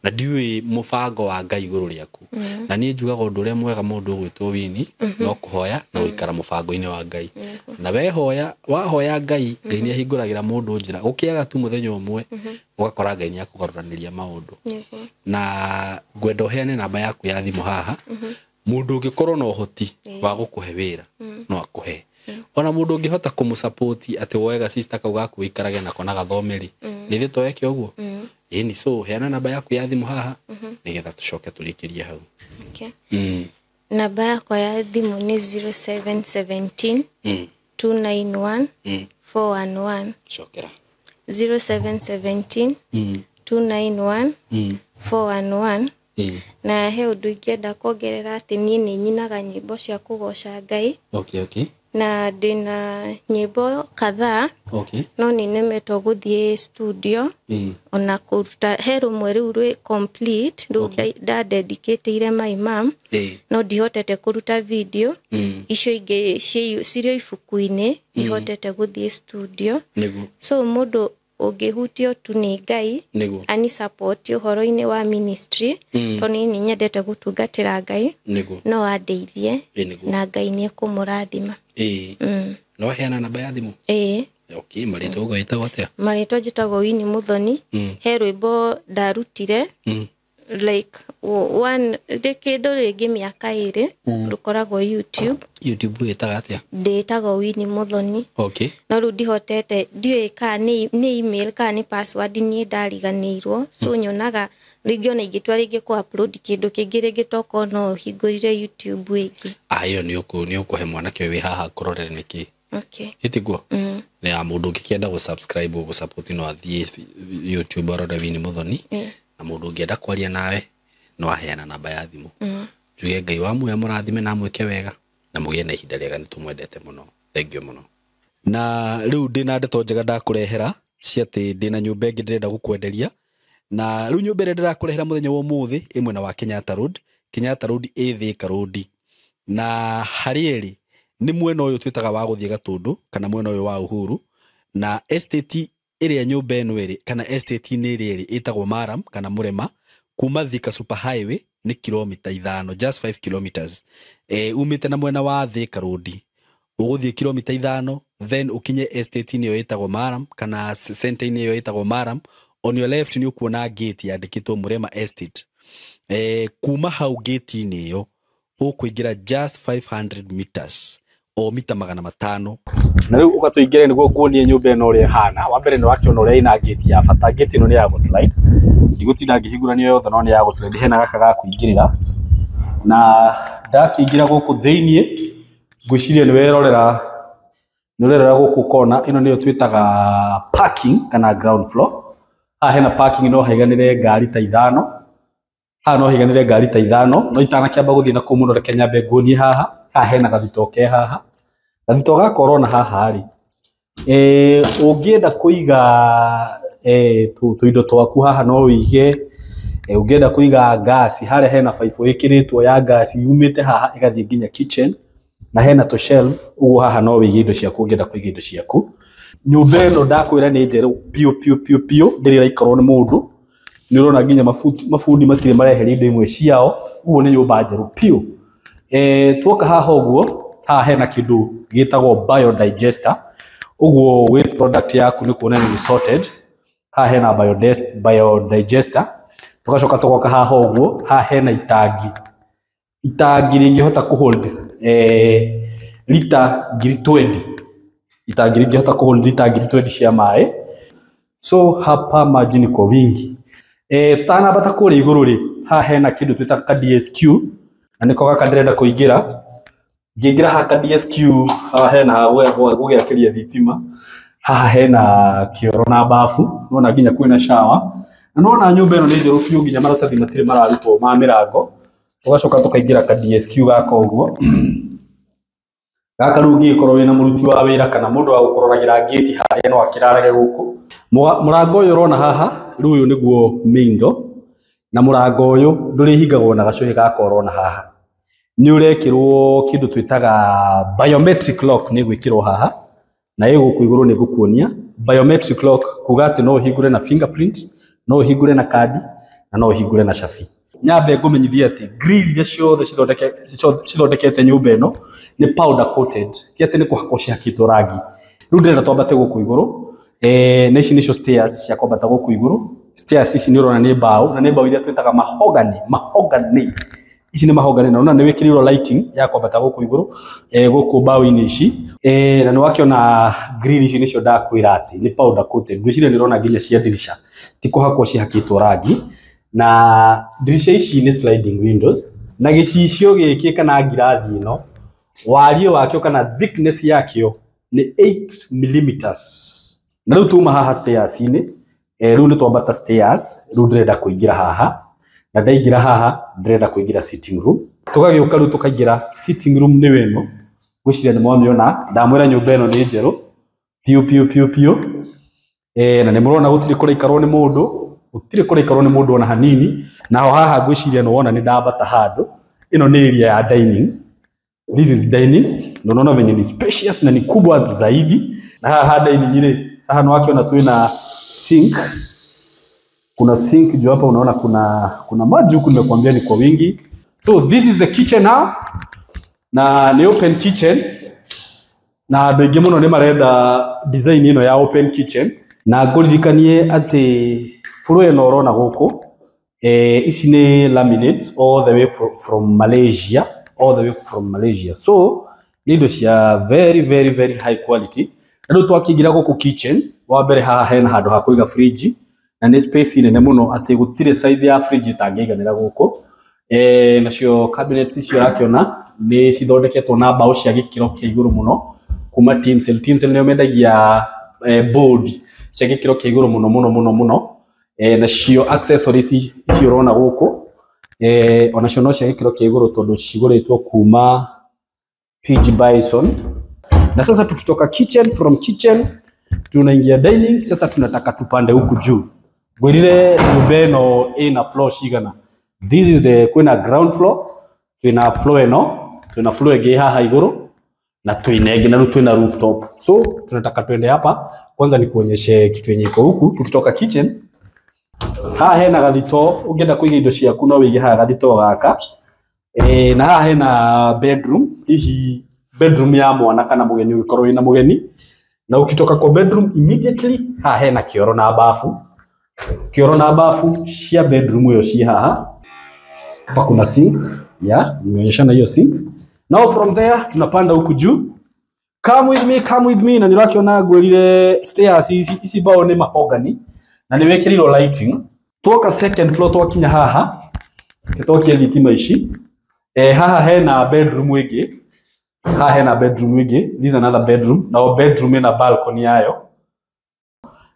na ndiui mubango wa ngai iguru riaku na nie njugaga undu uria mwega mundu gwitwo wini no kuhoya na uikara mubango-ini wa ngai na we hoya wahoya ngai ngai ni ahinguragira mundu njira ukiaga tu muthenya umwe ugakora ngai ni akugaruraniria maundu na ngwenda uheane namba yaku ya thimu haha mundu ungikorwo na uhoti wa gukuhe wira no akuhe ona mundu ungihota kumusupport ati woega sister kau gaku ikarage nako na gathomeri ni thito weke uguo ni so heana namba yaku ya thimu haha nigetha tucoke tulikirie hau. Namba yakwa ya thimu ni 0717 291 411 cokera 0717 291 411 na he undu ingenda kuongerera ati nie ni nyinaga nyimbo cia kugoca Ngai. Na ndina nyimbo kadhaa no ni nemetwo guthie studio ona kuruta hero mweru rwe complete ru da dedicateire my mom no dihotete kuruta video icio inge cirio ifuku-ini ihotete guthie studio so mundu ungihutio tu ni Ngai ani support uhoro-ini wa ministry to ni nyendete gutungatira Ngai no andeithie na Ngai ni kumurathima. No heana namba ya thimu marito ugo itagwo atia? Marito jitagwo Winnie Muthoni. He rwimbo ndarutire like one dekindo ringi miaka 2 rukoragwo YouTube itaga atia? Nditagwo Winnie Muthoni. No ru ndihotete ndiwe ka ni email ka ni password ni ndariganirwo so nyonaga ringi ona ingitwa ringi ku upload kindu kingi ringi toko no hingurire YouTube iki ayo ni ukuhe mwanake wi haha kurorere niki itigwo ni ya mundu ngikienda gu subscribe gu support no athie YouTube arore Winnie Muthoni na mundu ngienda kwaria nawe no aheana namba ya thimu juge Ngai wa muya murathime na mwike wega na mugie na ihinda riega nitumwendete muno. Thank you muno. Na riu ndina ndeto njega ndakurehera ciati ndina nyumba ingi ndirenda gukwenderia na riu nyumba ire ndirakurehera muthenya wa muthi imwe na wa Kenyatta Road Thika Road na harieri ni mwena uyu twitaga wa guthie Gatundu kana mwena uyu wa Uhuru na estate area nyumba eno iri kana estate ni iri itagwo Maram kana Murema kuma Thika Super Highway ni kilomita 5 just 5 kilometers umite na mwena wa Thika Road uguthie kilomita 5 then ukinye estate ni yo itagwo Maram kana center ni yo itagwo Maram on your left ni ukuona gate yandikitwo Murema Estate kuma hau gate ni yo ukuingira just 500 meters o mita 500 na riu ukatuingira niguo kuonie nyumba eno uri hana wa mbere ni wakiona uri ina gate ya bata gate ino ni ya go slide ndigutinda ngihingurania yothe no ni ya go slide hena gaka ga kuingirira na ndakiingira guku theinie ngwiciria ni werorera guku kona ino niyo twitaga parking kana ground floor. Hena parking no haiganire ngari ta 5 no higanire ngari ta 5 no itana kiamba guthie na kumuno reke nyambe ngunie haha hena gathitoke haha gathito ga corona haha ri ungienda kuiga tuindo twaku haha no wige ungienda kuiga gas haria hena pipe ikiritwo ya gas yumite haha igathie nginya kitchen na hena to shelf ugu haha no wige indo ciaku ungienda kuiga indo ciaku. Nyumba eno ndakwira ni njeru pio ndiri ikorwo ni mundu ni urona nginya mafundi matire mareheri indo imwe ciao uguo ni nyumba njeru pio. Tuoka haha uguo haha hena kindu gitagwo biodigester uguo waste product yaku ni kuona ni sorted haha hena biodigester. Tugacoka tugoka haha uguo haha hena itangi ringihota kuhold lita 20 itangi ringihota kuhold lita 20 cia mai so hapa maji ni kwa wingi. Tutanambata kuri iguru ri haha hena kindu twita DSQ na niko gaka ndirenda kuingira ngingira haka DSQ haha hena hawe gugiakiria thitima haha hena kioro na bafu nona nginya kwina shower na nona nyumba eno ni njeru biu nginya maratathi matire mararutwo ma mirango. Tugacoka tukaingira DSQ gaka uguo gaka rungi ikorwo wina muruti wa wira kana mundu wa gukororagira gate haria no akirarage guku murango uyu urona haha riu uyu niguo main door na murango uyu nduri hingagwo na gacuhi ga corona haha ni urekirwo kindu twitaga biometric lock ni gwikirwo haha na iguku iguru ni gukuonia biometric lock kuga ati no hingure na fingerprint no hingure na kadi na no hingure na shafi. Nyambe ngumenyithia ati grill ya ciothe cithondekete nyumba eno ni powder coated ti ati ni kuhako cia kindu rangi. Riu ndirenda twambate guku iguru na ici nicio stairs cia kwambata guku iguru. Stairs ici ni urona ni mbao na ni mbao iria twitaga mahogany ici nĩ mahogany na nĩ wĩkĩrĩirwo lighting ya kwambata gũkũ igũrũ gũkũ mbaũ-inĩ ici na nĩ wakĩona grill ici nĩcio ndakwĩra atĩ nĩ powder coated ngwĩciria nĩ ũrona nginya cia dirisha ti kũhakwo cihakĩtwo rangi na dirisha ici nĩ sliding windows na gĩcicio gĩkĩ kana ngirathi ĩno wariĩ wakĩo kana thickness yakĩo nĩ 8mm na rĩu tuma haha stairs-inĩ rĩu nĩ twambata stairs rĩu ndĩrenda kũingĩra haha na ndaingĩra haha ndĩrenda kũingĩra sitting room tũgagĩũka rĩu tũkaingĩra sitting room nĩ weno gwĩciria nĩ mwamĩona ndamwĩra nyũmba ĩno nĩ njerũ piũ na nĩ mũrona gũtirĩ kũraikarwo nĩ mũndũ gũtirĩ kũraikarwo nĩ mũndũ ona hanini naho haha ngwĩciria nĩ wona nĩ ndambata handũ ĩno nĩ area ya dining. This is dining na unaona venye ni spacious na ni kubwa zaidi na haha dining ile haha ni wakiona tuina sink kuna sink juu hapa unaona kuna maji huku nimekuambia ni kwa wingi. So this is the kitchen now na ni open kitchen na andũ aingĩ mũno nĩ marenda design ĩno ya open kitchen na ngũririkanie atĩ floor ĩno ũrona gũkũ ici nĩ laminates all the way from Malaysia so nĩ indo cia very high quality na rĩu twakĩingĩra gũkũ kitchen wa mbere haha hena handũ ha kũiga fridge na nĩ space nene mũno atĩ gũtirĩ size ya fridge itangĩiganĩra gũkũ nacio cabinets icio rakĩona nĩ cithondeketwo na mbaũ cia gĩkĩro kĩa igũrũ mũno kuma Tinsel nĩo mendagia board cia gĩkĩro kĩa igũrũ mũno nacio accessories icio ũrona gũkũ onacio no cia gĩkĩro kĩa igũrũ tondũ cigũrĩtwo kuma Pidgey Bison. Na sasa tukitoka from kitchen tunaingia dining. Sasa tunataka tupande huku juu. Ngwĩrire nyũmba ĩno ina floor cigana. This is kwĩna ground floor, twĩna floor ĩno, twĩna floor ĩngĩ haha igũrũ na twĩna ĩngĩ na rĩu twĩna rooftop. So tunataka twende hapa kwanza nikuonyeshe kitu yenye iko huku. Tukitoka kitchen haha hena gathito ũngĩenda kũiga indo ciaku no wĩige haha gathito gaka na haha hena bedroom hihi bedroom ya mwana kana mũgeni ũngĩkorwo wĩna mũgeni na ũkitoka kwa bedroom immediately haha hena kĩoro na bafu cia bedroom ĩyo ci haha hapa kuna sink nimeonyeshana hiyo sink. Now from there tunapanda huku juu. Come with me na nĩrakiona ngwĩrire stairs ici bao nĩ mahogany na nĩ wĩkĩrĩirwo lighting. Tuoka second floor twakinya haha tũtokie thitima ici haha hena bedroom ĩngĩ this is another bedroom na bedroom ina balcony yayo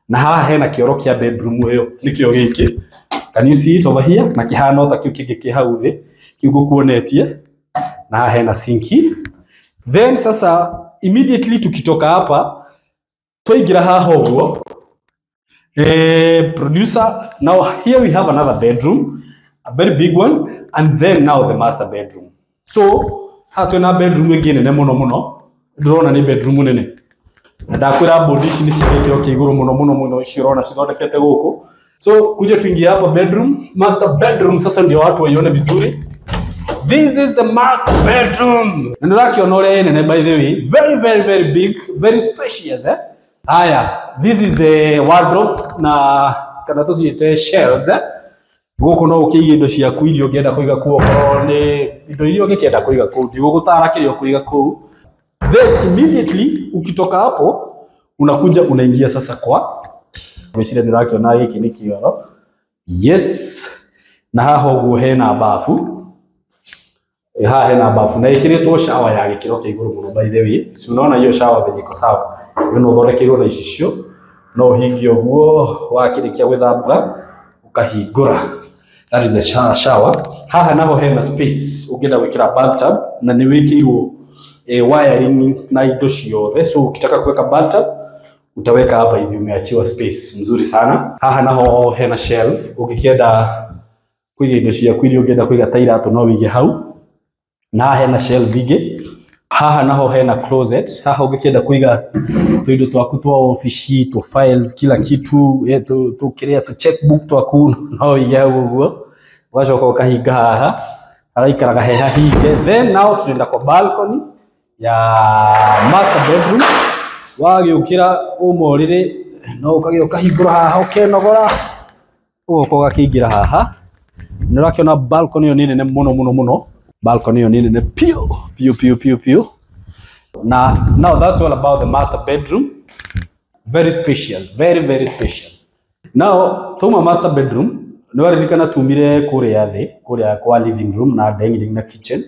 na haha hena kĩoro kĩa bedroom ĩyo nĩkĩo gĩkĩ. Can you see it over here na kĩhana ta kĩu kĩngĩ kĩ hau thĩ kĩu gũkuonetie na haha hena sinki. Then sasa immediately tukitoka hapa twaingĩra haha ũguo producer. Now here we have another bedroom, a very big one, and then now the master bedroom. So hatuna bedroom ĩngĩ nene mũno ndĩrona nĩ bedroom nene na ndakwĩra board ici nĩ ciĩkĩrwo kĩigũrũ mũno icio ũrona cithondekete gũkũ. So kuja tuingie hapa bedroom, master bedroom. Sasa ndio watu waione vizuri. This is the master bedroom. Na nĩrakiona ũrĩa nene by the way, very big, very spacious Haya, this is the wardrobe na kana tuciite shelves gũkũ no ũkĩige indo ciaku iria ũngĩenda kũiga kuo korwo nĩ indo iria ũngĩkĩenda kũiga kũu ndigũgũtara kĩrĩa ũkũiga kũu. Then immediately ukitoka hapo unakuja unaingia sasa kwa meciria nĩrakiona gĩkĩ nĩ kĩoro. Yes, na haha ũguo hena bafu haha hena bafu na ĩkĩrĩtwo shower ya gĩkĩro kĩa igũrũ mũno by the way. So unaona hiyo shower venye iko sawa no ũthondekeirwo na icicio no ũhingie ũguo wakĩrĩkia gwĩthambũra ũkahingũra. That is the shower. Haha naho hena space ũngĩenda gwĩkĩra bathtub na nĩ wĩkĩirwo wiring na indo ciothe. So ukitaka kuweka bathtub utaweka hapa hivi, umeachiwa space mzuri sana. Haha naho hena shelf ũngĩkĩenda kũiga indo ciaku iria ũngĩenda kũiga ta iratũ no wĩige hau na haha hena shelf ingĩ. Haha naho hena closet. Haha ũngĩkĩenda kũiga tũindo twaku twa ofici twa files kila kitu tũkĩrĩa tũ checkbook twaku no wĩige hau ũguo ũgacoka ũkahinga haha agaikaraga he hahinge. Then now tunaenda kwa balcony ya master bedroom. Wagĩũkĩra ũmorĩrĩ no ũkagĩa ũkahingũra haha ũkenogora ũgoka ũgakĩingĩra haha Nirakiona balcony yo nene muno. Balcony yo nene pio. Now that's all about the master bedroom. Very spacious, very spacious. Now, tuma master bedroom, niwaririkana tumire kuria thi, kuria kwa living room na dining na kitchen.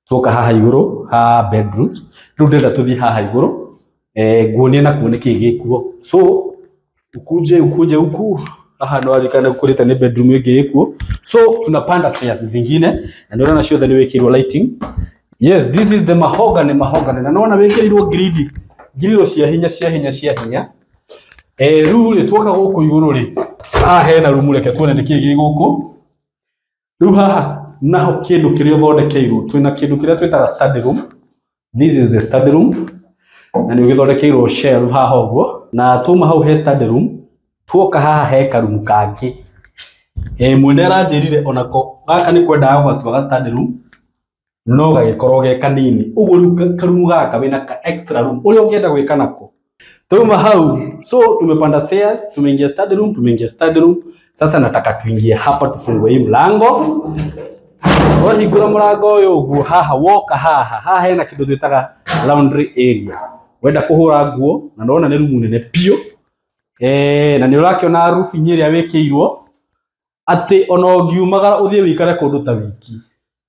Tuoka haha iguru, ha bedrooms. Riu ndenda tuthi haha iguru, guonie na kuone kigikuo. So, ukuje huku, haha niwaririkana kurita ni bedroom igikuo. So, tunapanda stairs zingine, na ndio na show the wekirwo lighting. Yes, this is the mahogany. Na naona wekirwo grill cia hinya. Riu ri twoka guku iguru ri. Hena room reke tuone niki gi guku. Riu haha naho kindu kiria thondekeirwo. Twina kindu kiria twitaga study room. This is the study room. Na ni githondekeirwo shelf haha uguo. Na tuma hau he study room. Twoka haha he karumu kangi. Mwende aranjirire onako gaka ni kwenda gwatua study room. No gagikorwo ge kanini. Uguo riu karumu gaka wina ka extra room. Uri ungienda gwika nako. Tuma hau. So tumepanda stairs, tumeingia study room. Sasa nataka tuingie hapa tufungue hii mlango. Wahingura mlango uyu uguo haha woka haha hena kindu twitaga laundry area. Wenda kuhura nguo na ndona ni room nene pio. Na ni urakiona roof nyiria wekirwo ati ona ungiumagara uthie wikare kundu ta wiki.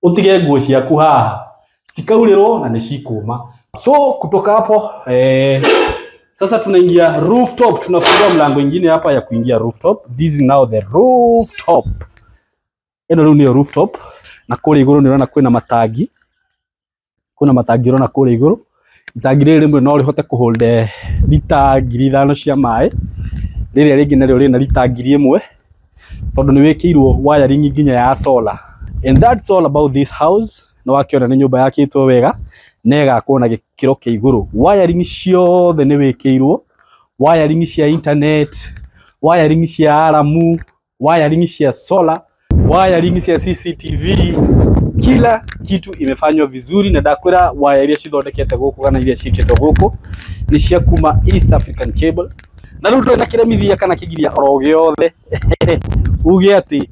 Utige nguo ciaku haha. Citikaurĩrwo na nĩcikuma. So kutoka hapo sasa tunaingia rooftop, tunafungua mlango ingine hapa ya kuingia rooftop. This is now the rooftop. Eno ni rooftop. Na kule iguru nirona kwina matangi. Kuna matangi rona kule iguru. Itangi rimwe no rihote kuhold lita 5,000 cia mai. Riria ringi naryo rina lita 1,000 tondu ni wekirwo wiring nginya ya solar. And that's all about this house. No wakiona ni nyumba yakitwo wega. Nega kuona gikiro kia iguru. Wiring ciothe ni wikirwo. Wiring cia internet, wiring cia alamu, wiring cia solar, wiring cia CCTV. Kila kitu imefanywa vizuri na ndakwira wire iria cithondekete guku kana iria ciikitwo guku ni cia kuma East African Cable. Na riu ndwenda kiremithia kana kigiria oro giothe. Uge ati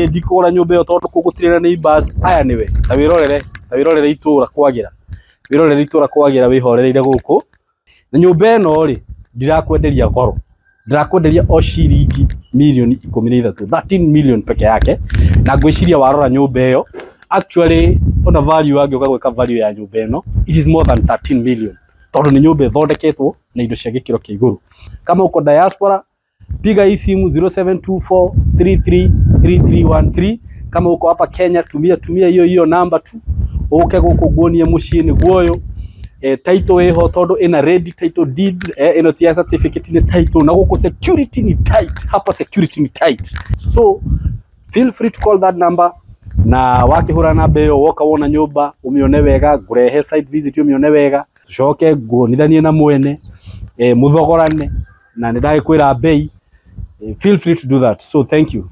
ndikora nyumba yo tondu kugutirira neighbors aya niwe. Ta wirorere itura kwagira. Wirorere itura kwagira wihorereire guku. Na nyumba eno ri ndirakwenderia goro. Ndirakwenderia o ciringi milioni 13, 13 million peke yake. Na ngwiciria warora nyumba iyo actually ona value yake ukagweka value ya nyumba eno it is more than 13 million. Tondu ni nyumba thondeketwo na indo cia gikiro kia iguru. Kama uko diaspora piga hii simu 0724333313. Kama uko hapa Kenya tumia hiyo namba tu. Uke gukuguonie muciini guoyo. Title eho tondu ina ready title deed ino tia certificate ni title na guku security ni tight. Hapa security ni tight. So feel free to call that number. Na wakihura namba iyo woka wona nyumba umione wega ngurehe site visit umione wega tucoke nguonithanie na mwene muthogorane na ndai kwira bei. Feel free to do that. So thank you.